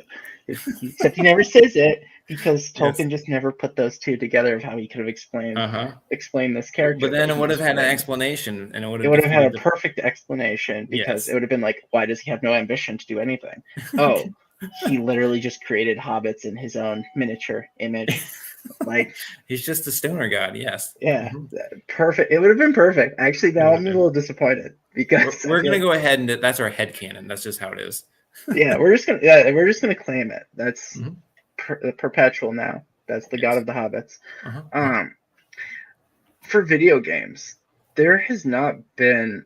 Except he never says it because Tolkien just never put those two together of how he could have explained this character. But then it would have had an explanation. And it would have had a perfect explanation because it would have been like, why does he have no ambition to do anything? Oh, he literally just created hobbits in his own miniature image. Like he's just a stoner god. Yes. Yeah. Perfect. It would have been perfect. Actually, now I'm a little disappointed because we're gonna go ahead and that's our headcanon. That's just how it is. We're just gonna claim it. That's perpetual now. That's the god of the hobbits. For video games, there has not been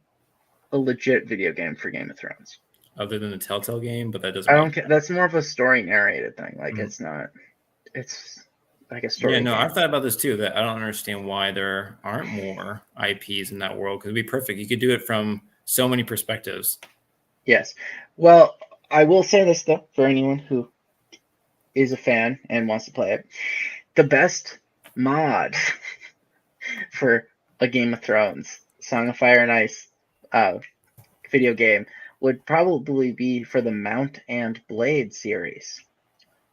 a legit video game for Game of Thrones. Other than the Telltale game, but that doesn't. I don't care. That's more of a story narrated thing. Like it's not. It's like a story. Yeah, no, I've thought about this too. That I don't understand why there aren't more IPs in that world because it'd be perfect. You could do it from so many perspectives. Yes. Well, I will say this though, for anyone who is a fan and wants to play it, the best mod for a Game of Thrones, Song of Fire and Ice video game would probably be for the Mount and Blade series.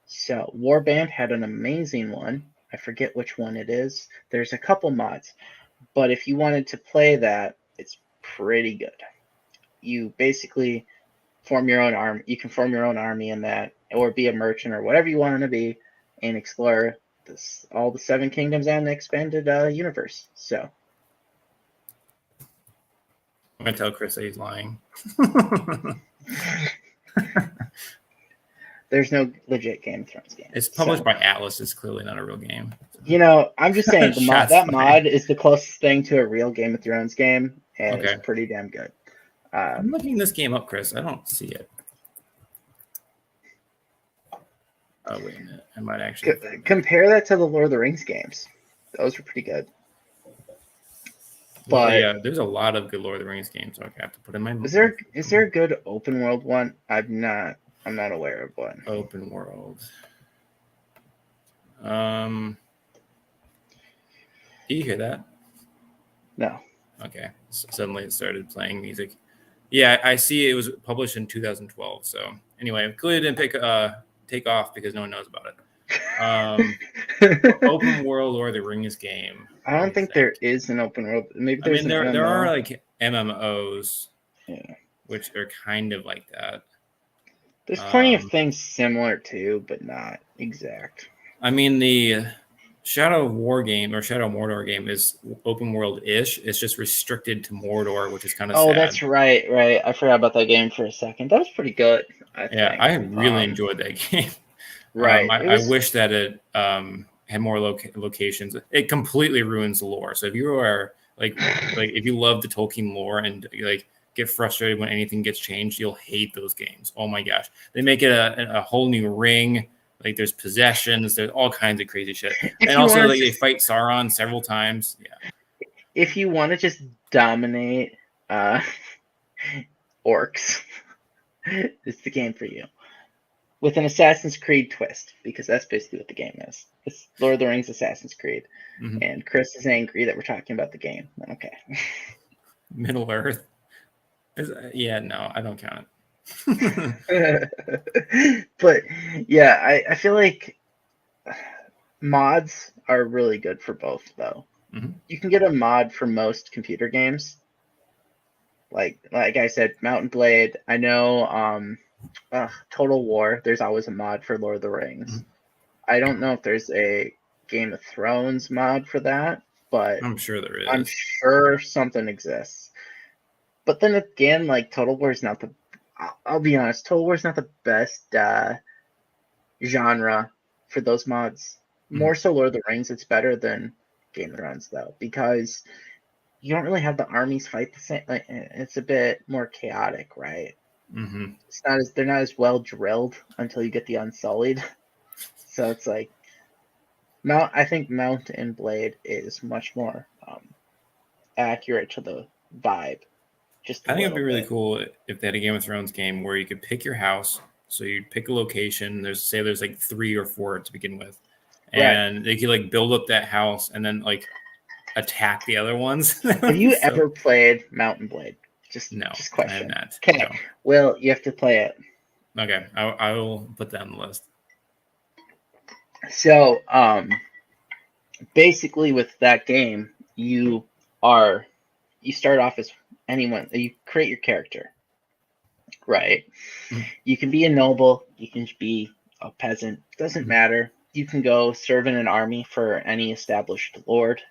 So Warband had an amazing one. I forget which one it is. There's a couple mods, but if you wanted to play that, it's pretty good. You basically form your own army. You can form your own army in that, or be a merchant or whatever you want to be, and explore all the Seven Kingdoms and the expanded universe. So I'm gonna tell Chris that he's lying. There's no legit Game of Thrones game. It's published by Atlas. It's clearly not a real game. You know, I'm just saying mod is the closest thing to a real Game of Thrones game, and it's pretty damn good. I'm looking this game up, Chris. I don't see it. Oh, wait a minute. I might actually compare that to the Lord of the Rings games. Those were pretty good. Well, But yeah, there's a lot of good Lord of the Rings games. So I have to put in my. is there a good open world one? I'm not aware of one. Open world? Do you hear that? No. Okay. Suddenly it started playing music. Yeah, I see it was published in 2012. So anyway, clearly didn't take off because no one knows about it. Open world Lord of the Rings game. I don't think there is an open world. Maybe I there's mean, an MMO. there are like MMOs, Yeah. which are kind of like that. There's plenty of things similar too, but not exact. I mean, the Shadow of War game or Shadow of Mordor game is open world-ish. It's just restricted to Mordor, which is kind of sad. Oh, that's right. I forgot about that game for a second. That was pretty good, I think. I really enjoyed that game. Right. I wish that it had more locations. It completely ruins the lore. So if you are like if you love the Tolkien lore and like get frustrated when anything gets changed, you'll hate those games. Oh my gosh, they make it a whole new ring. Like there's possessions, there's all kinds of crazy shit, and also like they fight Sauron several times. Yeah. If you want to just dominate orcs, it's the game for you. With an Assassin's Creed twist, because that's basically what the game is. It's Lord of the Rings Assassin's Creed. Mm-hmm. And Chris is angry that we're talking about the game. Okay. Middle Earth. No, I don't count it. But yeah, I feel like mods are really good for both, though. Mm-hmm. You can get a mod for most computer games. Like I said, Mount and Blade. I know Total War, there's always a mod for Lord of the Rings. Mm-hmm. I don't know if there's a Game of Thrones mod for that, but I'm sure there is. I'm sure something exists. But then again, like Total War is not the. I'll be honest, Total War is not the best genre for those mods. More so, Lord of the Rings. It's better than Game of Thrones though, because you don't really have the armies fight the same. Like, it's a bit more chaotic, right? Mm-hmm. They're not as well drilled until you get the Unsullied. So it's like I think Mount and Blade is much more accurate to the vibe. I think it'd be really cool if they had a Game of Thrones game where you could pick your house. So you pick a location. There's like 3 or 4 to begin with, and they could like build up that house and then like attack the other ones. Have you ever played Mount and Blade? No, just question. I have not. Okay, no. Well, you have to play it. Okay, I will put that on the list. So, basically, with that game, you start off as anyone. You create your character, right? Mm-hmm. You can be a noble. You can be a peasant. Doesn't matter. You can go serve in an army for any established lord.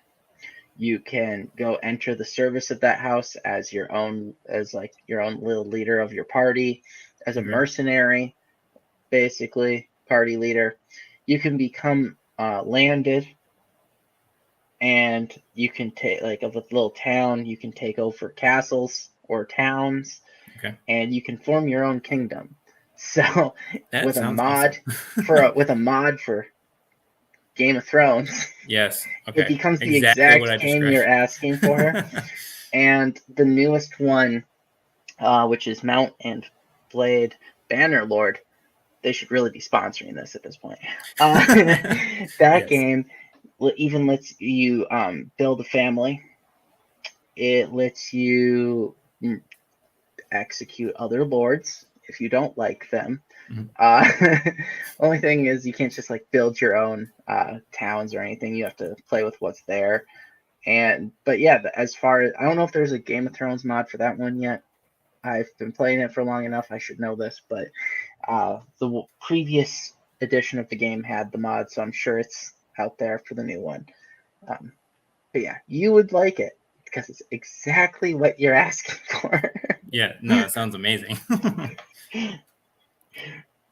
You can go enter the service of that house as your own little leader of your party, as a mercenary, basically party leader. You can become landed, and you can take of a little town. You can take over castles or towns, and you can form your own kingdom. So with a mod for Game of Thrones, yes, okay, it becomes the exact game you're asking for. And the newest one, which is Mount and Blade Bannerlord, they should really be sponsoring this at this point. That game even lets you build a family. It lets you execute other lords if you don't like them. Only thing is you can't just build your own towns or anything. You have to play with what's there. But yeah, as far as I don't know if there's a Game of Thrones mod for that one yet. I've been playing it for long enough. I should know this, but the previous edition of the game had the mod, so I'm sure it's out there for the new one. But yeah, you would like it because it's exactly what you're asking for. Yeah, no, that sounds amazing.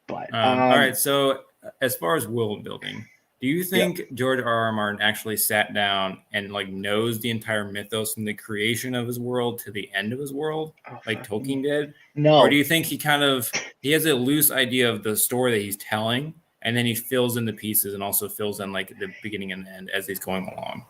But all right, so as far as world building, do you think George R.R. Martin actually sat down and knows the entire mythos from the creation of his world to the end of his world, like Tolkien did? No. Or do you think he has a loose idea of the story that he's telling, and then he fills in the pieces and also fills in the beginning and the end as he's going along?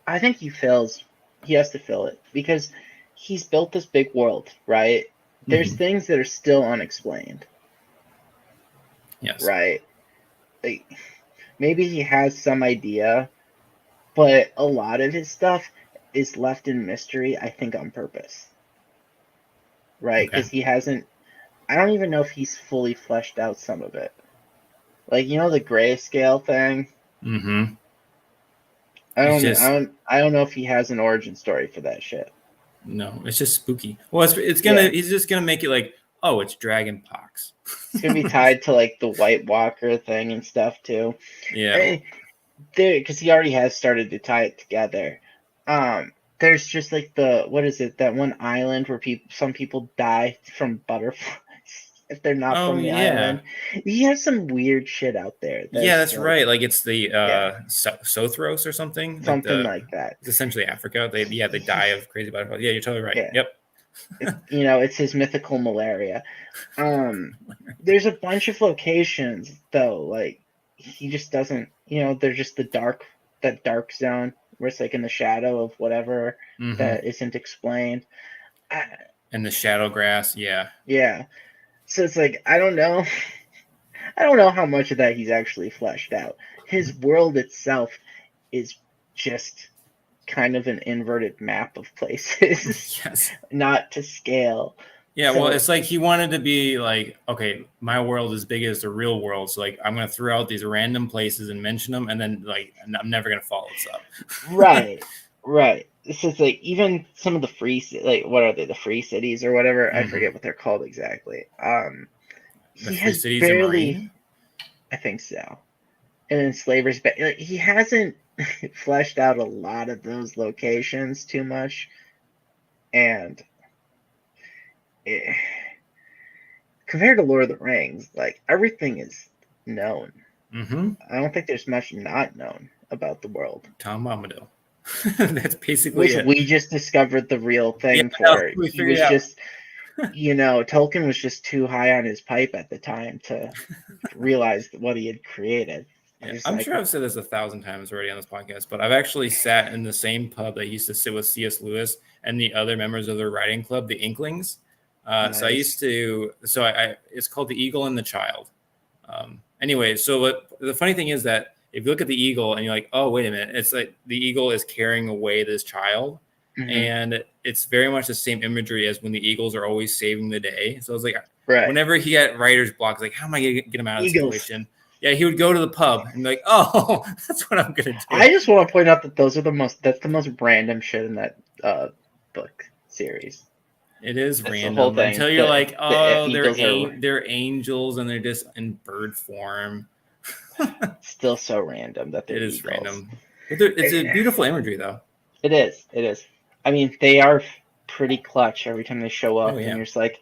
I think he has to fill it because he's built this big world, right? There's things that are still unexplained. Yes. Right. Like, maybe he has some idea, but a lot of his stuff is left in mystery, I think on purpose. Right? Because he hasn't. I don't even know if he's fully fleshed out some of it. Like, you know, the grayscale thing. Mm-hmm. I don't know if he has an origin story for that shit. No, it's just spooky. Well, it's gonna. Yeah. He's just gonna make it like, oh, it's dragon pox. It's gonna be tied to like the White Walker thing and stuff too. Yeah. Because he already has started to tie it together. There's just like what is it? That one island where some people die from butterflies if they're not from the island. He has some weird shit out there. That's like, right. Like it's the Sothros or something. Something like that. It's essentially Africa. They die of crazy butterflies. Yeah, you're totally right. Yeah. Yep. It's his mythical malaria. There's a bunch of locations though. Like he just doesn't. They're just that dark zone where it's like in the shadow of whatever that isn't explained. And the shadow grass. Yeah. Yeah. So it's like, I don't know. I don't know how much of that he's actually fleshed out. His world itself is just kind of an inverted map of places. Yes. Not to scale. Yeah, well, it's like he wanted to be like, okay, my world is big as the real world. So, like, I'm going to throw out these random places and mention them, and then, like, I'm never going to follow this up. Right. It's just like, even some of the free, like, what are they, the free cities or whatever? I forget what they're called exactly. The free cities are Marine? I think so. And then Slaver's Bay. Like, he hasn't fleshed out a lot of those locations too much. And compared to Lord of the Rings, like, everything is known. I don't think there's much not known about the world. Tom Bombadil. That's basically it. We just discovered the real thing for. He was just, Tolkien was just too high on his pipe at the time to realize what he had created. Yeah, I'm sure I've said this 1,000 times already on this podcast, but I've actually sat in the same pub that used to sit with C.S. Lewis and the other members of the writing club, the Inklings. Nice. So I used to. So I it's called The Eagle and the Child. Anyway, so the funny thing is that if you look at the eagle and you're like, oh, wait a minute, it's like the eagle is carrying away this child. And it's very much the same imagery as when the eagles are always saving the day. So it's like, whenever he got writer's block, like, how am I going to get him out of this situation? Yeah, he would go to the pub and be like, oh, that's what I'm going to do. I just want to point out that that's the most random shit in that book series. It is random until you're like, oh, they're angels and they're just in bird form. Still so random that it is random. It's a beautiful imagery, though. It is. I mean, they are pretty clutch every time they show up, and you're just like,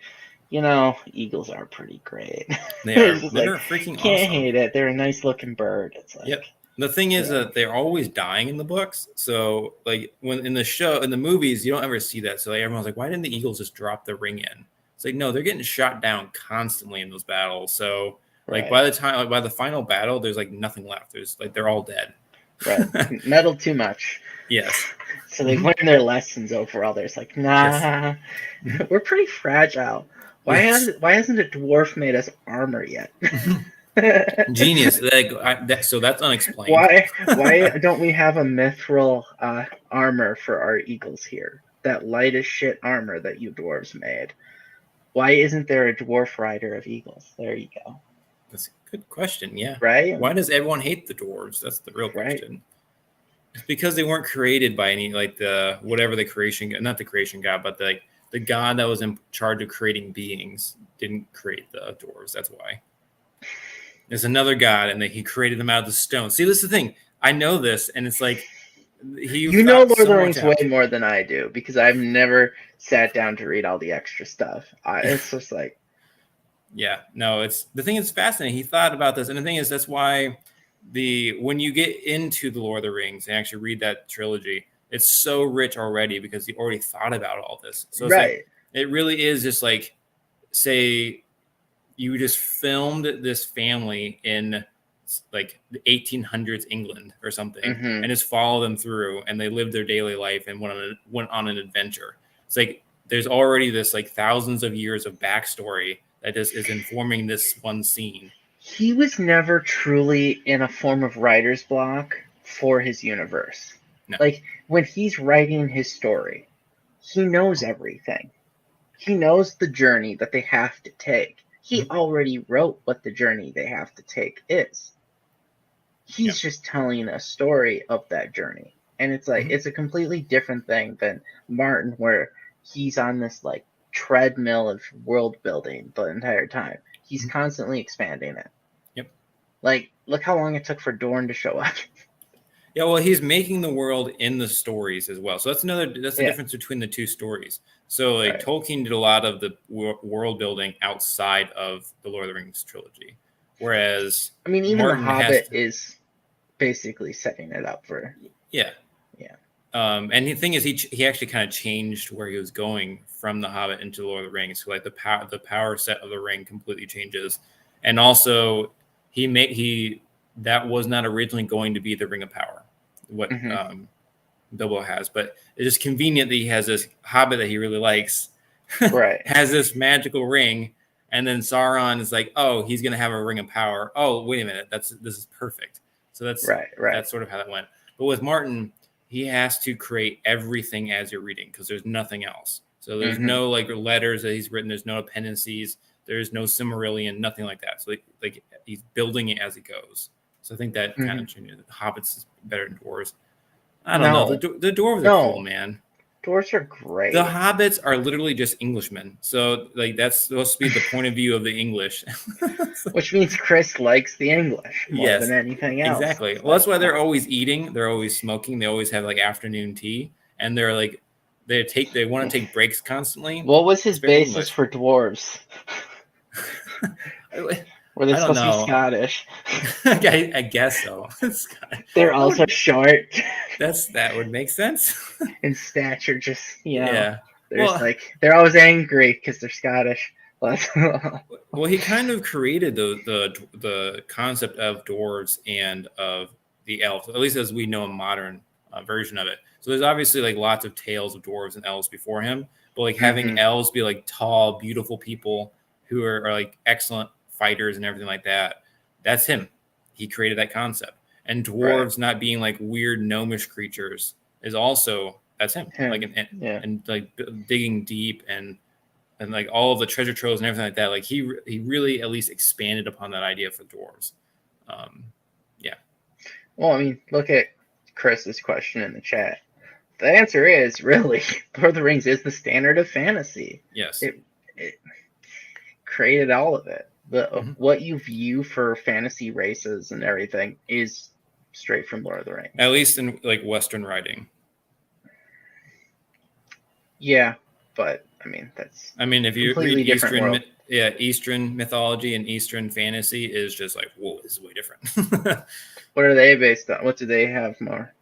eagles are pretty great. They are. They're freaking awesome. Can't hate it. They're a nice looking bird. It's like, The thing is that they're always dying in the books. So, like, when in the movies, you don't ever see that. So, like, everyone's like, why didn't the eagles just drop the ring in? It's like, no, they're getting shot down constantly in those battles. So, like, by the final battle, there's like nothing left. There's like they're all dead. Right. Meddle too much. Yes. So they learn their lessons overall. There's like, nah, we're pretty fragile. Why hasn't a dwarf made us armor yet? Genius. So that's unexplained. Why don't we have a mithril armor for our eagles here? That light as shit armor that you dwarves made. Why isn't there a dwarf rider of eagles? There you go. That's a good question. Yeah. Right. Why does everyone hate the dwarves? That's the real question. It's because they weren't created by any not the creation god, but the god that was in charge of creating beings didn't create the dwarves. That's why. There's another god, and he created them out of the stone. See, this is the thing. I know this, and it's like you know Lord of the Rings way more than I do because I've never sat down to read all the extra stuff. It's just like. Yeah, no, it's the thing is fascinating. He thought about this, and the thing is that's why when you get into the Lord of the Rings and actually read that trilogy, it's so rich already because he already thought about all this. So it's like, it really is just like, say you just filmed this family in like the 1800s England or something, Mhm. and just follow them through, and they lived their daily life and went on an adventure. It's like there's already this like thousands of years of backstory that just is informing this one scene. He was never truly in a form of writer's block for his universe. No. Like when he's writing his story, he knows everything. He knows the journey that they have to take. He already wrote what the journey they have to take is. He's just telling a story of that journey. And it's like it's a completely different thing than Martin, where he's on this like treadmill of world building the entire time. He's constantly expanding it. Yep. Like, look how long it took for Dorne to show up. Yeah, well, he's making the world in the stories as well. So that's the difference between the two stories. So like Tolkien did a lot of the world building outside of the Lord of the Rings trilogy, whereas I mean, even Martin The Hobbit is basically setting it up for. Yeah. And the thing is, he actually kind of changed where he was going from The Hobbit into the Lord of the Rings. So like the power set of the ring completely changes, and also that was not originally going to be the Ring of Power, what Bilbo has, but it's just convenient that he has this Hobbit that he really likes, has this magical ring, and then Sauron is like, oh, he's gonna have a Ring of Power. Oh, wait a minute, this is perfect. So that's sort of how that went. But with Martin, he has to create everything as you're reading because there's nothing else. So there's no like letters that he's written. There's no appendices. There's no Silmarillion, nothing like that. So like he's building it as he goes. So I think that kind of changes. The Hobbits is better than Dwarves. I don't know. The Dwarves are cool, man. Dwarves are great. The Hobbits are literally just Englishmen. So like that's supposed to be the point of view of the English. Which means Chris likes the English more than anything else. Exactly. Well, that's why they're always eating. They're always smoking. They always have like afternoon tea, and they're like they want to take breaks constantly. What was his basis for dwarves? Were they supposed to be Scottish? I guess so. They're also short. That would make sense. In stature, just yeah. They're always angry because they're Scottish. Well, he kind of created the concept of dwarves and of the elves, at least as we know a modern version of it. So there's obviously like lots of tales of dwarves and elves before him, but like having elves be like tall, beautiful people who are like excellent fighters and everything like that. That's him. He created that concept. And dwarves not being like weird gnomish creatures is also that's him. Like and like digging deep and like all of the treasure troves and everything like that. Like he really at least expanded upon that idea for dwarves. Well, I mean, look at Chris's question in the chat. The answer is really Lord of the Rings is the standard of fantasy. Yes. It created all of it. What you view for fantasy races and everything is straight from Lord of the Rings. At least in like Western writing. Yeah, but I mean if you read Eastern mythology and Eastern fantasy is just like, whoa, this is way different. What are they based on? What do they have more?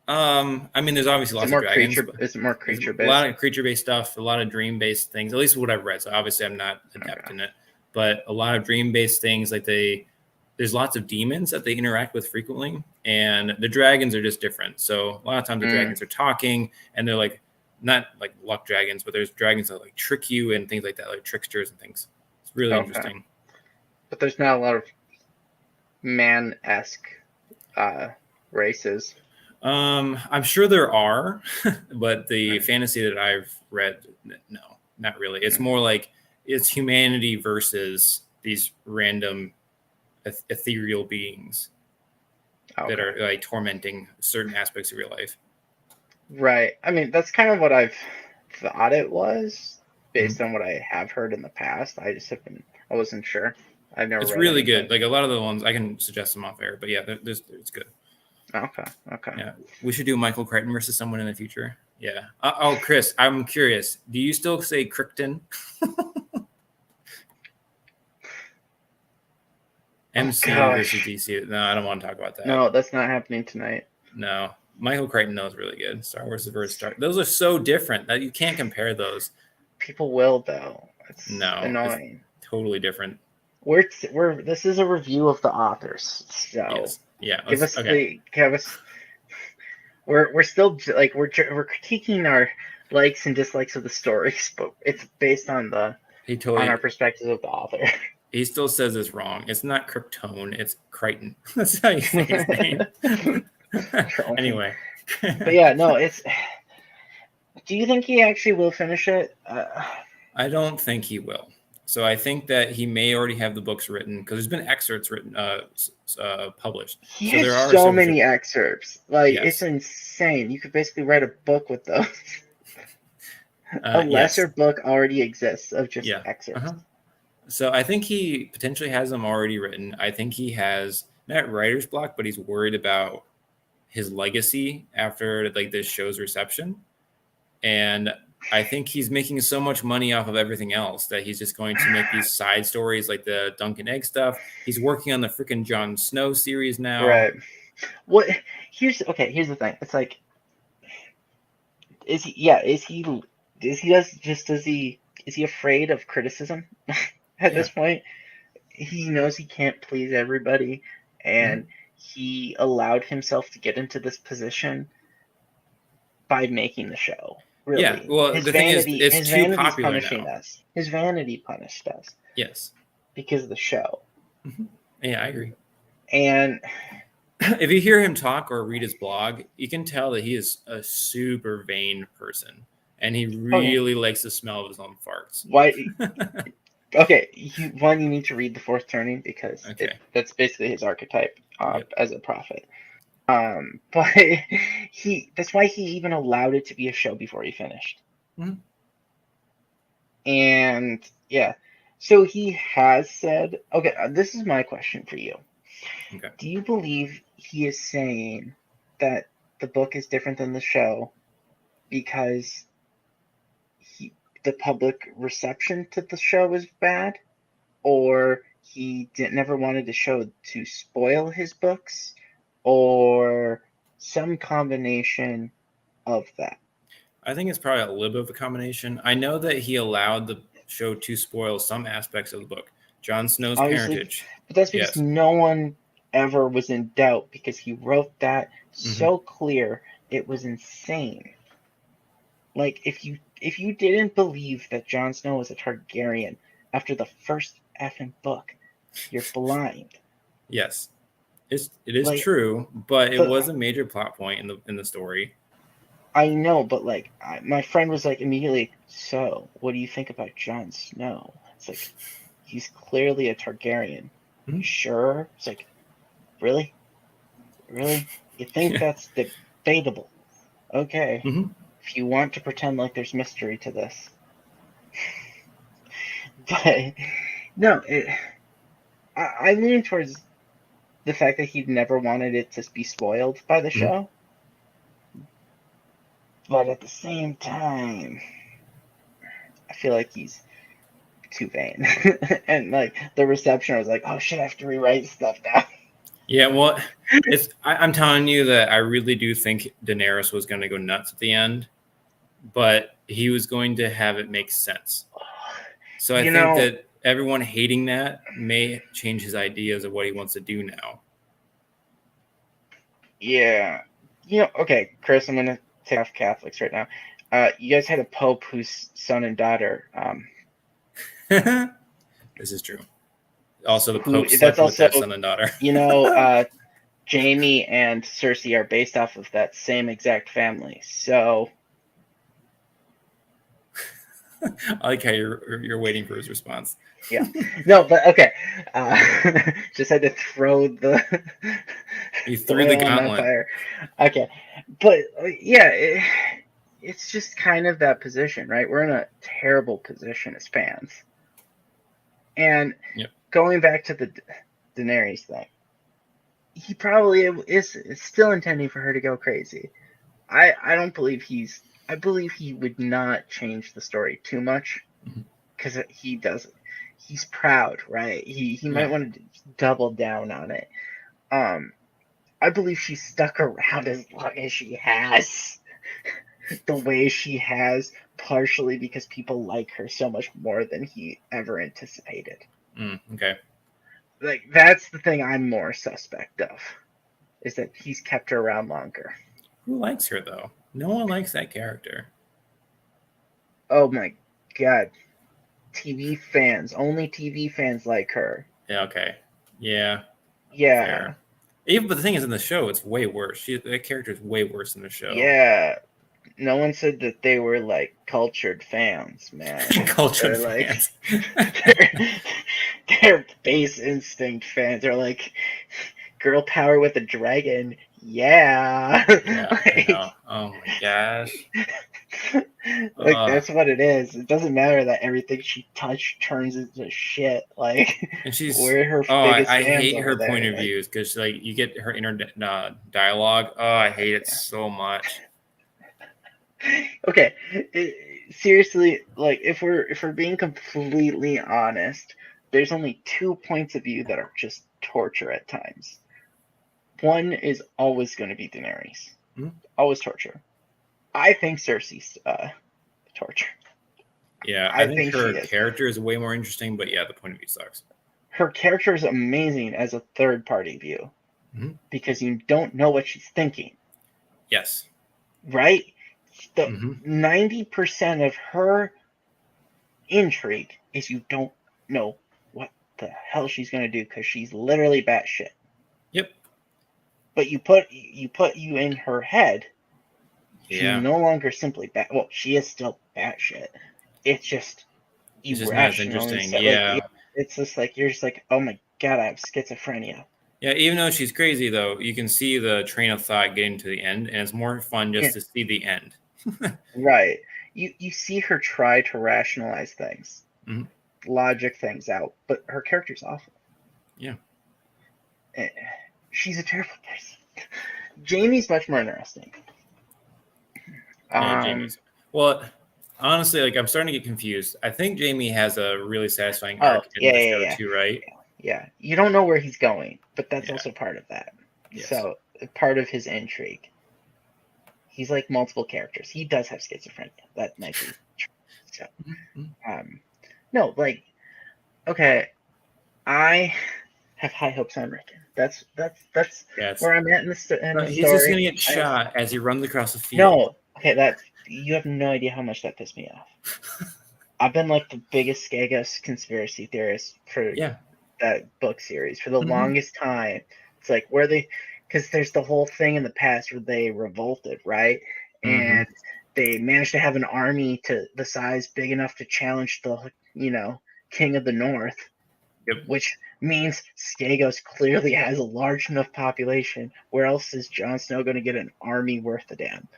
There's obviously lots of dragons. Is it more creature based? A lot of creature based stuff, a lot of dream based things. At least what I've read. So obviously I'm not adept in it, but a lot of dream based things. Like there's lots of demons that they interact with frequently, and the dragons are just different. So a lot of times the dragons are talking, and they're like not like luck dragons, but there's dragons that like trick you and things like that, like tricksters and things. It's really interesting. But there's not a lot of man-esque races. I'm sure there are, but the fantasy that I've read, no, not really. It's more like it's humanity versus these random ethereal beings that are like tormenting certain aspects of your life. Right. I mean, that's kind of what I've thought it was based on what I have heard in the past. I wasn't sure. I've never. It's really good. Like a lot of the ones I can suggest them off air, but yeah, it's good. Okay. Yeah, we should do Michael Crichton versus someone in the future. Yeah. Chris, I'm curious. Do you still say Crichton? MC versus DC. No, I don't want to talk about that. No, that's not happening tonight. No. Michael Crichton knows really good. Star Wars versus Star. Those are so different that you can't compare those. People will though. It's annoying. It's totally different. we're this is a review of the authors, so Yes. Yeah. give us Okay. we're still like we're critiquing our likes and dislikes of the stories, but it's based on He on totally. our perspective of the author. He still says it's wrong. It's not Kryptone. It's Crichton. That's how you say his name. Anyway. But yeah, no, it's. Do you think he actually will finish it? I don't think he will. So I think that he may already have the books written because there's been excerpts written, published. He So has there are so some many excerpts. Like it's Yes. insane. You could basically write a book with those. A Yes. lesser book already exists of just Yeah. excerpts. So I think he potentially has them already written. I think he has not writer's block, but he's worried about his legacy after like this show's reception. And I think he's making so much money off of everything else that he's just going to make these side stories like the Dunk and Egg stuff. He's working on the freaking Jon Snow series now. Right. What? Here's the thing. It's like, is he afraid of criticism at this point? He knows he can't please everybody, and he allowed himself to get into this position by making the show. Really. Yeah, well, his the vanity, thing is, it's his too vanity's popular punishing now. us. His vanity punished us. Yes. Because of the show. Yeah, I agree. And if you hear him talk or read his blog, you can tell that he is a super vain person, and he really likes the smell of his own farts. Why? Okay, you need to read The Fourth Turning because that's basically his archetype as a prophet. But that's why he even allowed it to be a show before he finished. And yeah, so he has said, okay, this is my question for you. Okay. Do you believe he is saying that the book is different than the show because the public reception to the show is bad, or he never wanted the show to spoil his books, or some combination of that? I think it's probably a little bit of a combination. I know that he allowed the show to spoil some aspects of the book. Jon Snow's parentage. But that's because no one ever was in doubt, because he wrote that so clear. It was insane. Like, if you didn't believe that Jon Snow was a Targaryen after the first effing book, you're blind. Yes. It is true, but it was a major plot point in the story. I know, but like my friend was like immediately, so what do you think about Jon Snow? It's like, he's clearly a Targaryen. You sure? It's like, really? You think that's debatable? Okay. If you want to pretend like there's mystery to this. But no, I lean towards the fact that he never wanted it to be spoiled by the show. But at the same time, I feel like he's too vain. And like the reception, I was like, oh shit, I have to rewrite stuff now. Yeah, well, I'm telling you that I really do think Daenerys was going to go nuts at the end, but he was going to have it make sense. So I think that everyone hating that may change his ideas of what he wants to do now. Yeah. Okay, Chris, I'm going to take off Catholics right now. You guys had a pope whose son and daughter. This is true. Also, the pope slept with that son and daughter. Jaime and Cersei are based off of that same exact family. So I like how you're waiting for his response. Yeah. No, but okay. Just had to throw the. You threw the gauntlet. Fire. Okay, but yeah, it's just kind of that position, right? We're in a terrible position as fans. And going back to the Daenerys thing, he probably is still intending for her to go crazy. I don't believe I believe he would not change the story too much, because he doesn't. He's proud, right? He might want to double down on it. I believe she stuck around as long as she has, the way she has, partially because people like her so much more than he ever anticipated. Okay. like that's the thing I'm more suspect of, is that he's kept her around longer. Who likes her though? No one likes that character. Oh my god. TV fans. Only TV fans like her. Yeah, okay. Yeah. Yeah. Fair. Even but the thing is in the show it's way worse. That character is way worse in the show. Yeah. No one said that they were like cultured fans, man. Cultured they're fans. Like, they're base instinct fans. They're like girl power with a dragon. Yeah. Yeah, I know. Oh my gosh. Like that's what it is. It doesn't matter that everything she touched turns into shit. Like, and she's we're her I biggest fans hate her over there. point of views because like you get her inner dialogue. Oh, I hate it so much. Okay, seriously, like if we're being completely honest, there's only 2 points of view that are just torture at times. One is always going to be Daenerys, always torture. I think Cersei's torture. Yeah, I think her character is way more interesting, but yeah, the point of view sucks. Her character is amazing as a third-party view because you don't know what she's thinking. Yes. Right? The 90% of her intrigue is you don't know what the hell she's going to do because she's literally batshit. Yep. But you put you in her head. She's Yeah. no longer simply bat. Well, she is still batshit. It's just irrational. Not as interesting. Yeah. Like, it's just like you're just like, oh my god, I have schizophrenia. Yeah, even though she's crazy, though, you can see the train of thought getting to the end, and it's more fun just to see the end. Right. You see her try to rationalize things, logic things out, but her character's awful. Yeah. She's a terrible person. Jaime's much more interesting. Yeah, Jaime's. Well, honestly, like I'm starting to get confused. I think Jaime has a really satisfying arc in the show too, right? Yeah. You don't know where he's going, but that's also part of that. Yes. So part of his intrigue. He's like multiple characters. He does have schizophrenia. That might be true. So, no, like, okay, I have high hopes on Rickon. That's where I'm at in the story. He's just gonna get shot as he runs across the field. No, okay, you have no idea how much that pissed me off. I've been like the biggest Skagos conspiracy theorist for that book series for the longest time. It's like where they. Because there's the whole thing in the past where they revolted, right? And they managed to have an army to the size big enough to challenge the, King of the North, which means Skagos clearly has a large enough population. Where else is Jon Snow going to get an army worth a damn?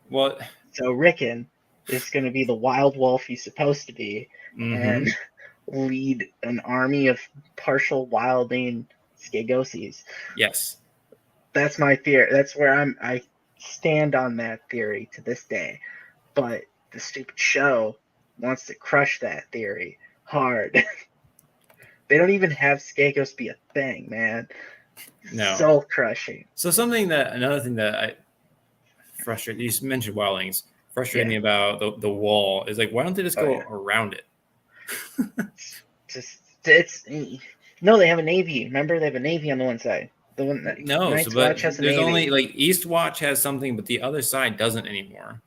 Well, so Rickon is going to be the wild wolf he's supposed to be and lead an army of partial wilding Skagosies. Yes. That's my theory. That's where I stand on that theory to this day. But the stupid show wants to crush that theory hard. They don't even have Skagos be a thing, man. No. Soul crushing. So another thing that I frustrated, you mentioned wildlings, frustrated me about the wall is like, why don't they just go around it? No, they have a navy. Remember, they have a navy on the one side. The one that Night's Watch has there's only like East Watch has something, but the other side doesn't anymore.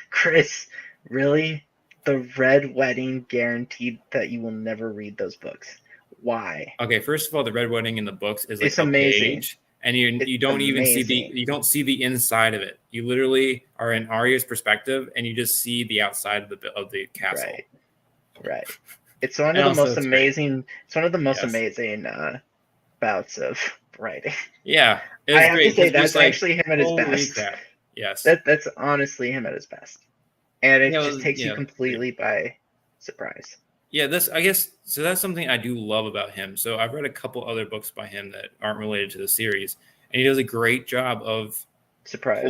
Chris, really? The Red Wedding guaranteed that you will never read those books. Why? Okay, first of all, the Red Wedding in the books is like it's amazing, page, and you don't even see the inside of it. You literally are in Arya's perspective, and you just see the outside of the castle. Right. It's one of the most amazing. It's one of the most amazing bouts of writing. Yeah, I have to say that's actually him at his best. Crap. Yes, that's honestly him at his best, and it just takes you completely by surprise. Yeah, that's something I do love about him. So I've read a couple other books by him that aren't related to the series, and he does a great job of surprise.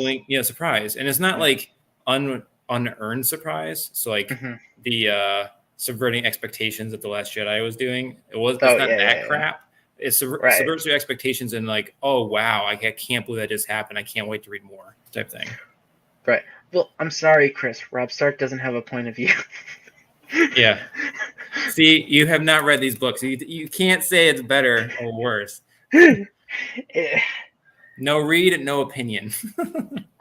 And it's not like unearned surprise. So like the subverting expectations that The Last Jedi was doing. It's not that crap. It subverts your expectations and like, oh wow, I can't believe that just happened. I can't wait to read more type thing. Right. Well, I'm sorry, Chris. Rob Stark doesn't have a point of view. Yeah. See, you have not read these books. You can't say it's better or worse. No read, no opinion.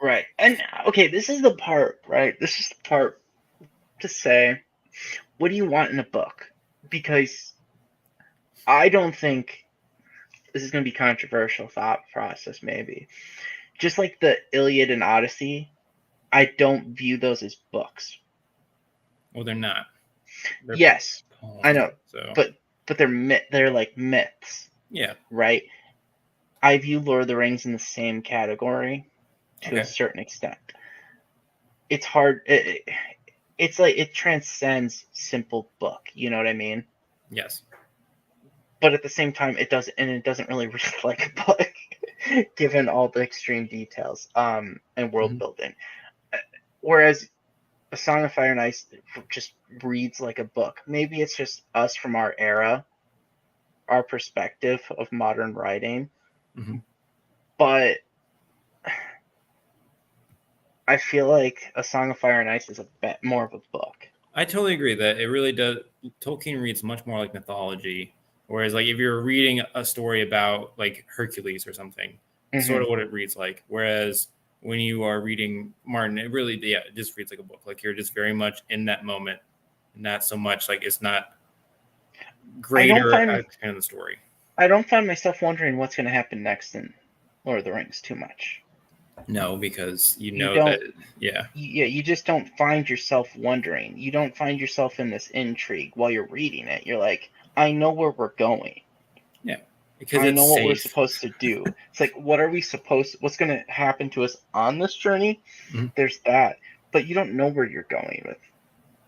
Right. And okay, this is the part, right? This is the part to say, what do you want in a book? Because I don't think this is going to be controversial thought process, maybe. Just like the Iliad and Odyssey, I don't view those as books. Well, they're not. They're Yes, poems, I know, so but they're like myths, yeah. right? I view Lord of the Rings in the same category to a certain extent. It's hard. It's like it transcends simple book. You know what I mean? Yes. But at the same time, it doesn't really read like a book, given all the extreme details and world building. Whereas A Song of Fire and Ice just reads like a book. Maybe it's just us from our era, our perspective of modern writing. But I feel like A Song of Fire and Ice is a bit more of a book. I totally agree that it really does. Tolkien reads much more like mythology, whereas like if you're reading a story about like Hercules or something, sort of what it reads like. Whereas when you are reading Martin, it really, it just reads like a book. Like you're just very much in that moment, not so much like it's not greater kind of the story. I don't find myself wondering what's going to happen next in Lord of the Rings too much. No, because you just don't find yourself wondering. You don't find yourself in this intrigue while you're reading it. You're like, I know where we're going. Yeah, because I know what we're supposed to do. It's like, what's going to happen to us on this journey? There's that. But you don't know where you're going with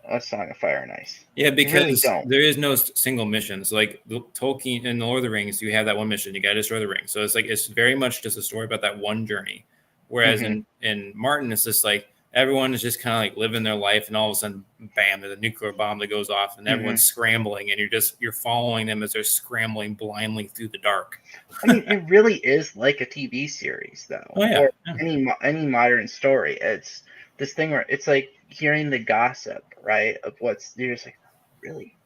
A Song of Fire and Ice. Yeah, because there is no single mission. So like Tolkien in Lord of the Rings, you have that one mission. You got to destroy the ring. So it's like it's very much just a story about that one journey. Whereas in Martin, it's just like everyone is just kind of like living their life, and all of a sudden, bam, there's a nuclear bomb that goes off, and everyone's scrambling, and you're following them as they're scrambling blindly through the dark. I mean, it really is like a TV series, though, or any modern story. It's this thing where it's like hearing the gossip, right? Of you're just like, really?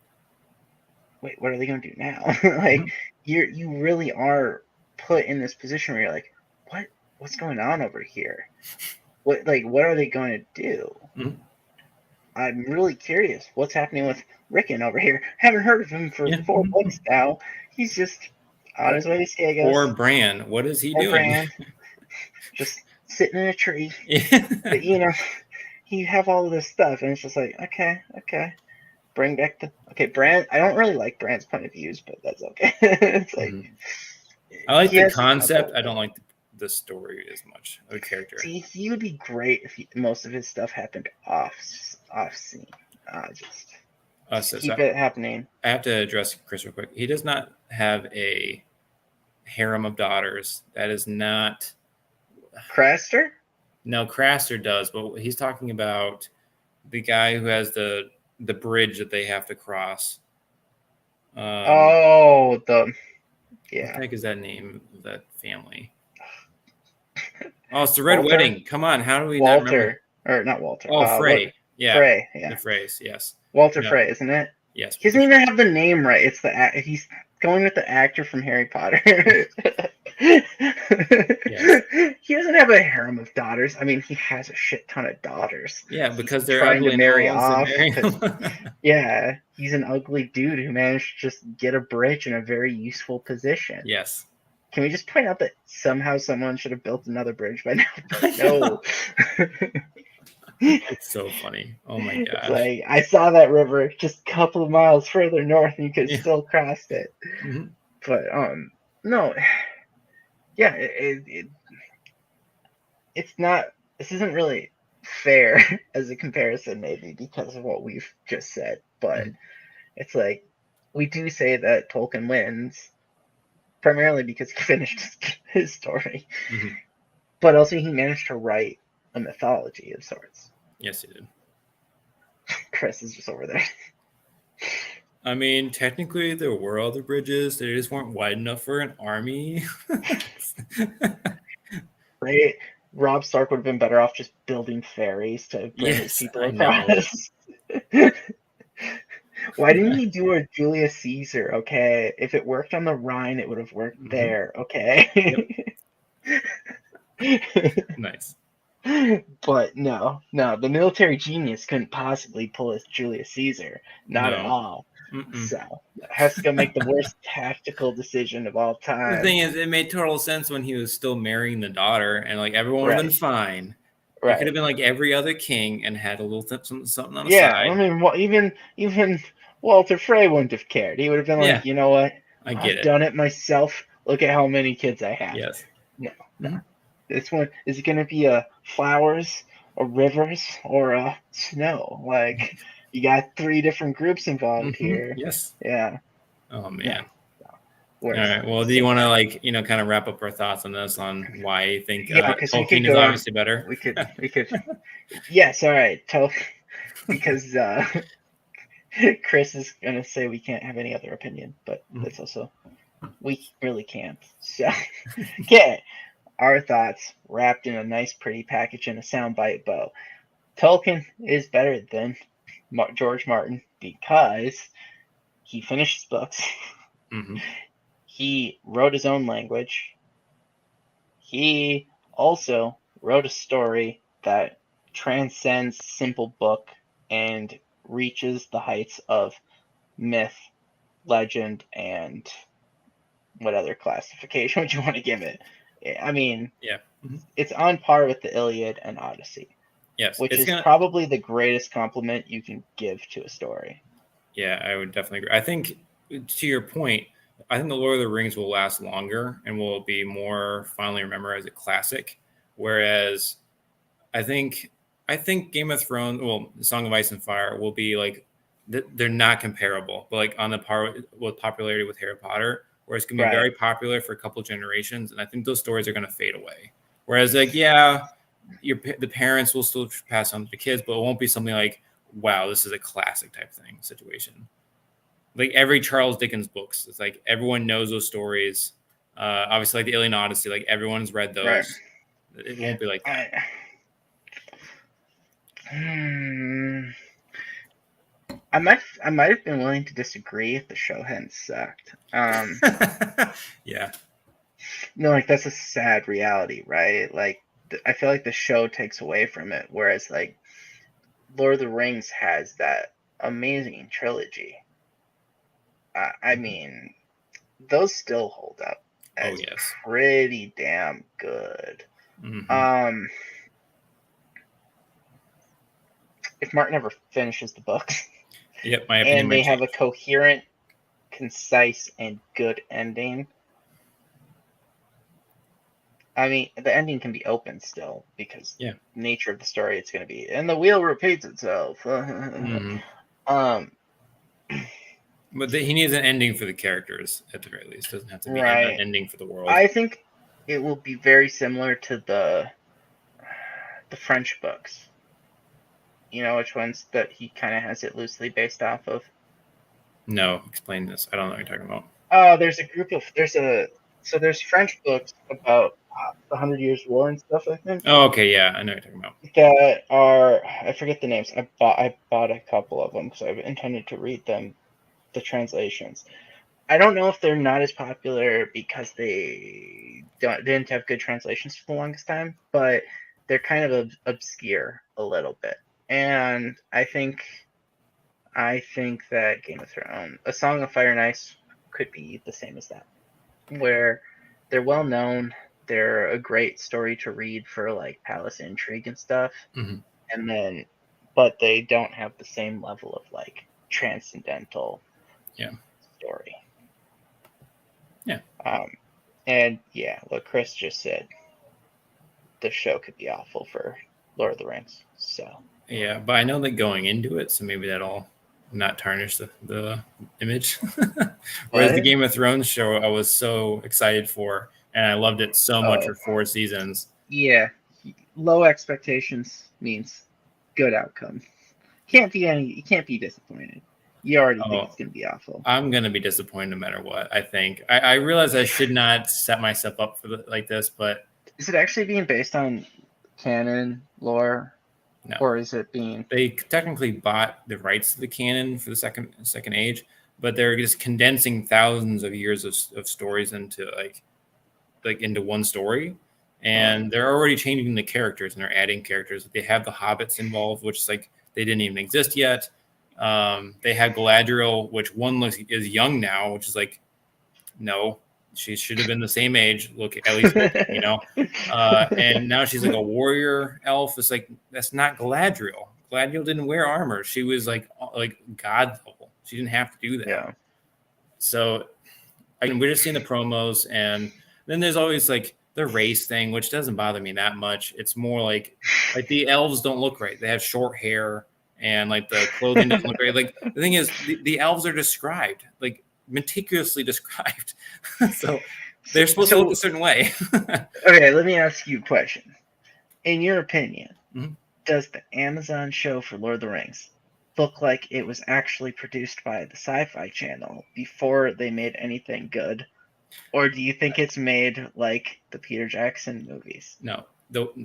Wait, what are they going to do now? Like you really are put in this position where you're like, what's going on over here? What are they going to do? I'm really curious. What's happening with Rickon over here? Haven't heard of him for 4 books now. He's just on his way to sea, I guess. Or Bran, what is he doing? Bran, just sitting in a tree. But, you have all of this stuff, and it's just like, okay. Bring back Bran. I don't really like Bran's point of views, but that's okay. It's like I like the concept. I don't like the story as much. The character. See, he would be great if most of his stuff happened off scene. Just keep it happening. I have to address Chris real quick. He does not have a harem of daughters. That is not Craster. No, Craster does, but he's talking about the guy who has the bridge that they have to cross. What the heck is that name of that family? Oh, it's the Red Wedding. Come on, how do we not remember? Or not Walter. Oh, Frey. Frey, yeah. The Freys, yes. Walter Frey, isn't it? Yes. He doesn't even have the name right. It's he's going with the actor from Harry Potter. Yes. He doesn't have a harem of daughters. I mean, he has a shit ton of daughters. Yeah, because they're trying ugly to marry off. Yeah, he's an ugly dude who managed to just get a bridge in a very useful position. Yes. Can we just point out that somehow someone should have built another bridge by now? No. It's so funny. Oh my gosh. It's like, I saw that river just a couple of miles further north and you could still cross it. But no. Yeah, it's not, this isn't really fair as a comparison, maybe because of what we've just said, but it's like, we do say that Tolkien wins primarily because he finished his story, but also he managed to write a mythology of sorts. Yes, he did. Chris is just over there. I mean, technically there were other bridges. They just weren't wide enough for an army. Right? Rob Stark would have been better off just building ferries to bring his people across. Why didn't he do a Julius Caesar? Okay, if it worked on the Rhine, it would have worked there. Okay. Nice. But no, the military genius couldn't possibly pull a Julius Caesar. Not at No. all. Mm-mm. So has to go make the worst tactical decision of all The time. thing is, it made total sense when he was still marrying the daughter, and like everyone would have been fine. He could have been like every other king and had a little something on the side. I mean, well, even Walter Frey wouldn't have cared. He would have been like, you know what? I've done it myself. Look at how many kids I have. Yes. No. This one is it going to be a flowers, or rivers, or a snow? Like you got 3 different groups involved here. Yes. Yeah. Oh man. All right. Well, do you want to like kind of wrap up our thoughts on this on why you think Tolkien is obviously better? We could. Yes. All right. Because Chris is gonna say we can't have any other opinion, but that's also we really can't. So okay. Our thoughts wrapped in a nice, pretty package in a soundbite bow. Tolkien is better than George Martin because he finished his books. He wrote his own language. He also wrote a story that transcends simple book and reaches the heights of myth, legend, and what other classification would you want to give it? I mean, it's on par with the Iliad and Odyssey. Yes, which is probably the greatest compliment you can give to a story. Yeah, I would definitely agree. I think, to your point, I think The Lord of the Rings will last longer and will be more fondly remembered as a classic. Whereas I think Game of Thrones, well, Song of Ice and Fire will be like, they're not comparable, but like on the par with popularity with Harry Potter, where it's going to be very popular for a couple generations. And I think those stories are going to fade away. Whereas like, the parents will still pass on to the kids, but it won't be something like, wow, this is a classic type thing situation. Like every Charles Dickens books, it's like everyone knows those stories. Obviously, like the Alien Odyssey, like everyone's read those. It won't be like that. I might have been willing to disagree if the show hadn't sucked. Yeah. No, like that's a sad reality, right? Like I feel like the show takes away from it, whereas like Lord of the Rings has that amazing trilogy. I mean, those still hold up as pretty damn good. If Martin ever finishes the books, and they have a coherent, concise, and good ending. I mean, the ending can be open still because the nature of the story it's going to be, and the wheel repeats itself. But he needs an ending for the characters at the very least. It doesn't have to be an ending for the world. I think it will be very similar to the French books. You know which ones that he kind of has it loosely based off of? No, explain this. I don't know what you're talking about. There's a group of there's French books about the 100 Years' War and stuff, I think. Oh, okay, yeah, I know what you're talking about. That are, I forget the names. I bought a couple of them because I intended to read them, the translations. I don't know if they're not as popular because they didn't have good translations for the longest time, but they're kind of obscure a little bit. And I think that Game of Thrones, A Song of Fire and Ice, could be the same as that, where they're well known, they're a great story to read for like palace intrigue and stuff, and but they don't have the same level of like transcendental story. And what Chris just said, the show could be awful for Lord of the Rings. So yeah, but I know that going into it, so maybe that'll not tarnish the image. Whereas the Game of Thrones show, I was so excited for, and I loved it so much for 4 seasons. Yeah, low expectations means good outcome. You can't be disappointed. You already think it's gonna be awful. I'm gonna be disappointed no matter what. I think I realize I should not set myself up for like this, but is it actually being based on canon lore? No. Or is it being? They technically bought the rights to the canon for the second age, but they're just condensing thousands of years of stories into like into one story. And they're already changing the characters and they're adding characters. They have the hobbits involved, which is like they didn't even exist yet. They have Galadriel, which is young now, which is like, no, she should have been the same age. Look, at least you know. And now she's like a warrior elf. It's like, that's not Galadriel. Galadriel didn't wear armor. She was like god level. She didn't have to do that. Yeah. So we're just seeing the promos, and then there's always like the race thing, which doesn't bother me that much. It's more like the elves don't look right. They have short hair, and like the clothing doesn't look right. Like the thing is, the elves are described like meticulously described, so they're supposed to look a certain way. Okay, let me ask you a question. In your opinion, Mhm. does the Amazon show for Lord of the Rings look like it was actually produced by the Sci-Fi Channel before they made anything good? Or do you think it's made like the Peter Jackson movies? No,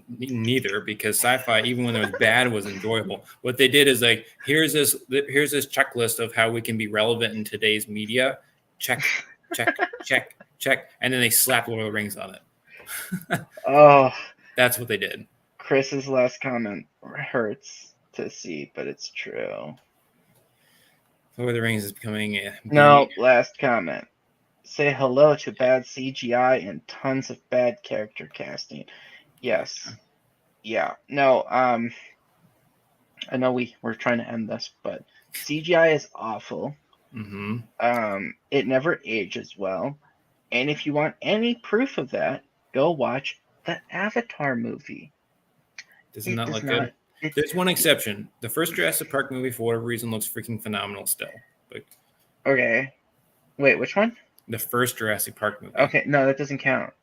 neither, because sci-fi, even when it was bad, was enjoyable. What they did is like, here's this checklist of how we can be relevant in today's media. Check, check, check, check, and then they slapped Lord of the Rings on it. Oh, That's what they did. Chris's last comment hurts to see, but it's true. Lord of the Rings is becoming No, last comment. Say hello to bad CGI and tons of bad character casting. Yes. Yeah. No, I know we're trying to end this, but CGI is awful. Mm-hmm. It never ages well. And if you want any proof of that, go watch the Avatar movie. Does it not look good? There's one exception. The first Jurassic Park movie, for whatever reason, looks freaking phenomenal still. But okay. Wait, which one? The first Jurassic Park movie. Okay, no, that doesn't count.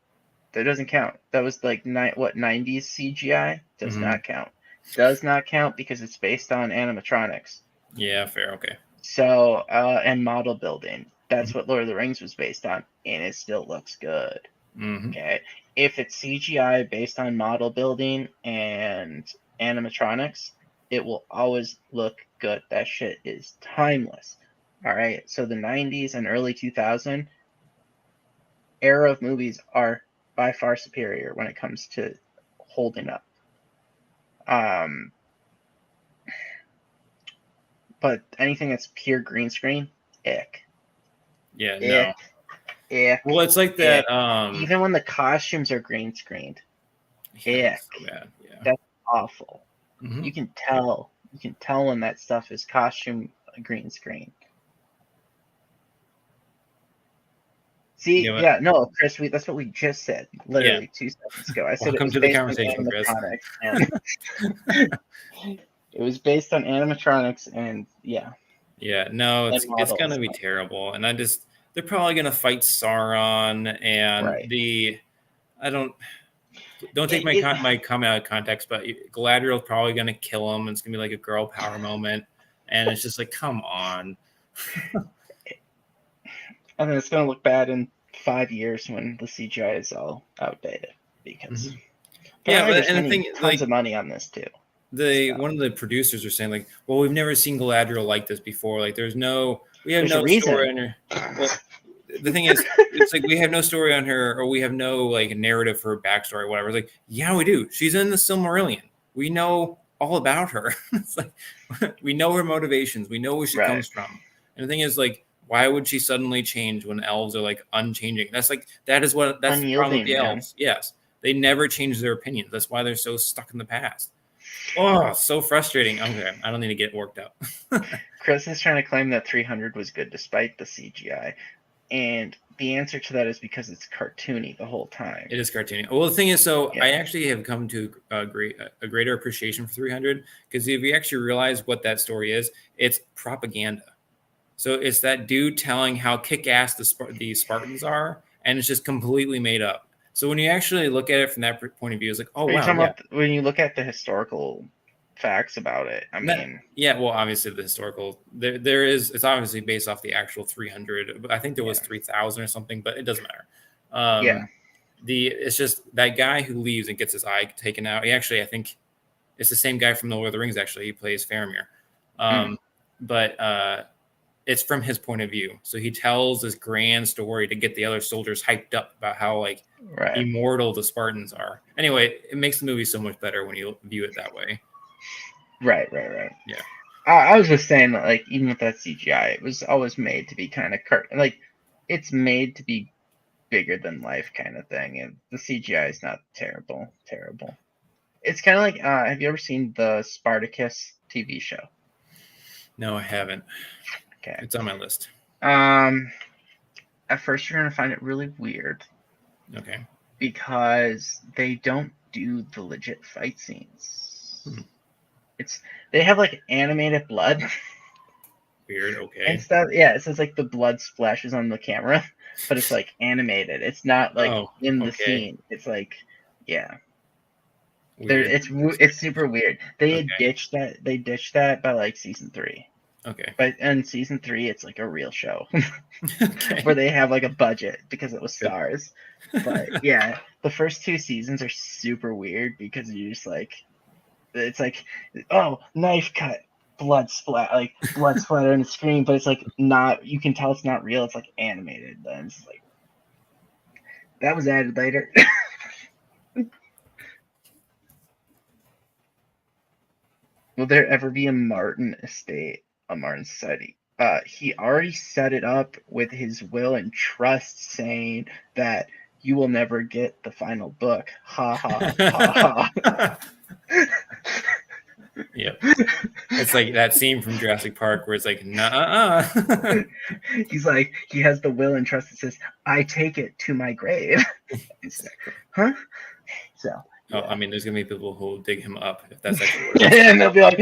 That doesn't count. That was like 90s CGI? Does not count. Does not count because it's based on animatronics. Yeah, fair. Okay. So, and model building. That's what Lord of the Rings was based on, and it still looks good. Okay. If it's CGI based on model building and animatronics, it will always look good. That shit is timeless. All right. So the 90s and early 2000 era of movies are by far superior when it comes to holding up. But anything that's pure green screen, ick. Yeah, Ick. no. Ick. Well, it's like that. Even when the costumes are green screened, ick. So bad. Yeah. That's awful. You can tell. You can tell when that stuff is costume green screen. See, no, Chris, that's what we just said, literally 2 seconds ago. I said Welcome it was to based the conversation, on animatronics. And it was based on animatronics, and yeah, no, it's gonna be terrible, and they're probably gonna fight Sauron, and don't take my comment out of context, but Galadriel's probably gonna kill him. And it's gonna be like a girl power moment, and it's just like, come on. And then it's going to look bad in 5 years when the CGI is all outdated because and the thing, tons of money on this too. One of the producers are saying like, well, we've never seen Galadriel like this before. Like, we have no story on her. Well, the thing is, it's like we have no story on her, or we have no like narrative for her backstory, or whatever. It's like, yeah, we do. She's in the Silmarillion. We know all about her. It's like we know her motivations. We know where she comes from. And the thing is, like, why would she suddenly change when elves are like unchanging? That's the problem with the elves. Yes. They never change their opinions. That's why they're so stuck in the past. Oh, so frustrating. Okay. I don't need to get worked up. Chris is trying to claim that 300 was good despite the CGI. And the answer to that is because it's cartoony the whole time. It is cartoony. Well, the thing is, I actually have come to a greater appreciation for 300 because if you actually realize what that story is, it's propaganda. So it's that dude telling how kick-ass the Spartans are, and it's just completely made up. So when you actually look at it from that point of view, it's like, oh, wow. When you look at the historical facts about it, well, obviously the historical, it's obviously based off the actual 300. I think there was 3,000 or something, but it doesn't matter. It's just that guy who leaves and gets his eye taken out. He actually, I think, It's the same guy from the Lord of the Rings. Actually, he plays Faramir. But it's from his point of view. So he tells this grand story to get the other soldiers hyped up about how like immortal the Spartans are. Anyway, it makes the movie so much better when you view it that way. Right. Yeah. I was just saying that, like, even with that CGI, it was always made to be kind of like, it's made to be bigger than life kind of thing, and the CGI is not terrible. It's kind of like, have you ever seen the Spartacus TV show? No, I haven't. Okay. It's on my list. At first you're gonna find it really weird. Okay. Because they don't do the legit fight scenes. They have like animated blood. Weird. Okay. And stuff. Yeah, it says like the blood splashes on the camera, but it's like animated. It's not like in the scene. It's like, yeah. It's super weird. They ditched that. They ditched that by like season 3. Okay. But in season 3, it's like a real show where they have like a budget because it was stars. But yeah, the first 2 seasons are super weird because you're just like, it's like, oh, knife cut, blood splatter on the screen, but it's like not. You can tell it's not real. It's like animated. Then it's like that was added later. Will there ever be a Martin estate, a Martin society? He already set it up with his will and trust, saying that you will never get the final book. Ha ha ha ha. Yep. It's like that scene from Jurassic Park where it's like, nah. He's like, he has the will and trust that says, I take it to my grave. Exactly. Huh? So. Oh, I mean, there's gonna be people who will dig him up if that's actually what it is. And they'll be like,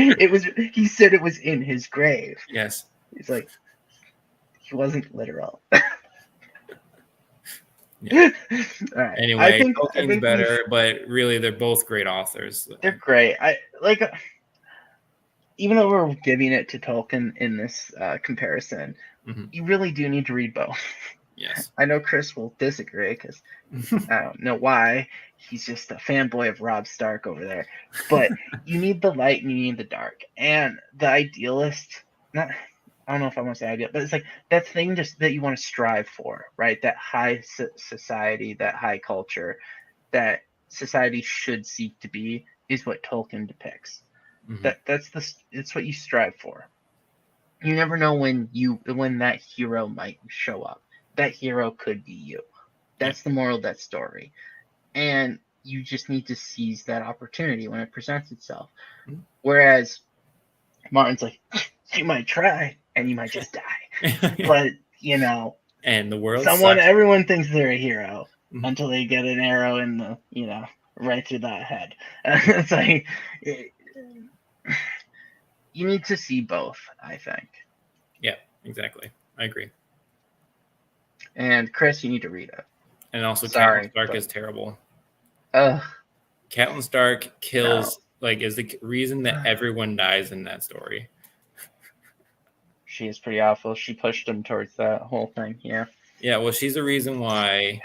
he said it was in his grave. Yes. He's like, he wasn't literal. Yeah. All right. Anyway, I think better, but really they're both great authors. They're great. Even though we're giving it to Tolkien in this comparison, you really do need to read both. Yes. I know Chris will disagree because I don't know why. He's just a fanboy of Robb Stark over there. But you need the light and you need the dark. And the idealist, I don't know if I want to say ideal, but it's like that thing just that you want to strive for, right? That high society, that high culture, that society should seek to be is what Tolkien depicts. It's what you strive for. You never know when that hero might show up. That hero could be you. That's the moral of that story. And you just need to seize that opportunity when it presents itself. Whereas Martin's like, you might try and you might just die. But, and the world everyone thinks they're a hero until they get an arrow in the, right through that head. It's like, you need to see both, I think. Yeah, exactly. I agree. And Chris, you need to read it. And also, Catelyn Stark is terrible. Catelyn Stark kills, is the reason that everyone dies in that story. She is pretty awful. She pushed him towards that whole thing. Yeah. Yeah. Well, she's the reason why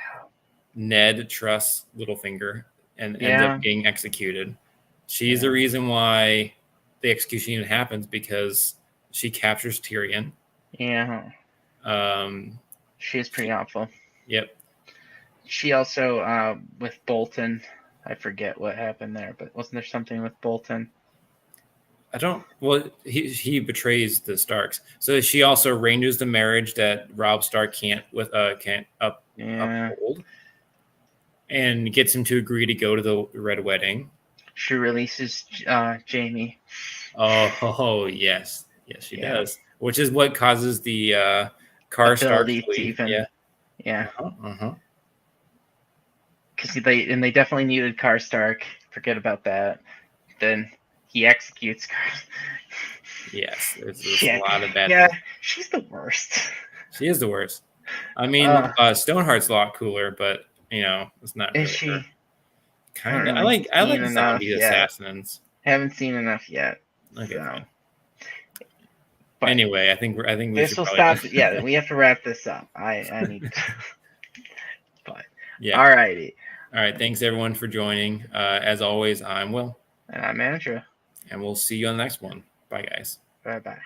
Ned trusts Littlefinger and ends up getting executed. She's the reason why the execution even happens because she captures Tyrion. Yeah. She is pretty awful. Yep. She also, with Bolton, I forget what happened there, but wasn't there something with Bolton? He betrays the Starks. So she also arranges the marriage that Robb Stark can't uphold, and gets him to agree to go to the Red Wedding. She releases Jaime. Oh yes, she does. Which is what causes the Car Stark to leave. Yeah. Because they definitely needed Car Stark. Forget about that. Then he executes Car. Yes, there's a lot of bad. Yeah, she's the worst. She is the worst. I mean, Stoneheart's a lot cooler, but it's not. Really she? Kind of. I like zombie assassins. Haven't seen enough yet. Okay. So. But anyway, I think we this will stop. Yeah, we have to wrap this up. I need. But yeah. All righty. All right. Thanks everyone for joining. As always, I'm Will. And I'm Andrew. And we'll see you on the next one. Bye, guys. Bye bye.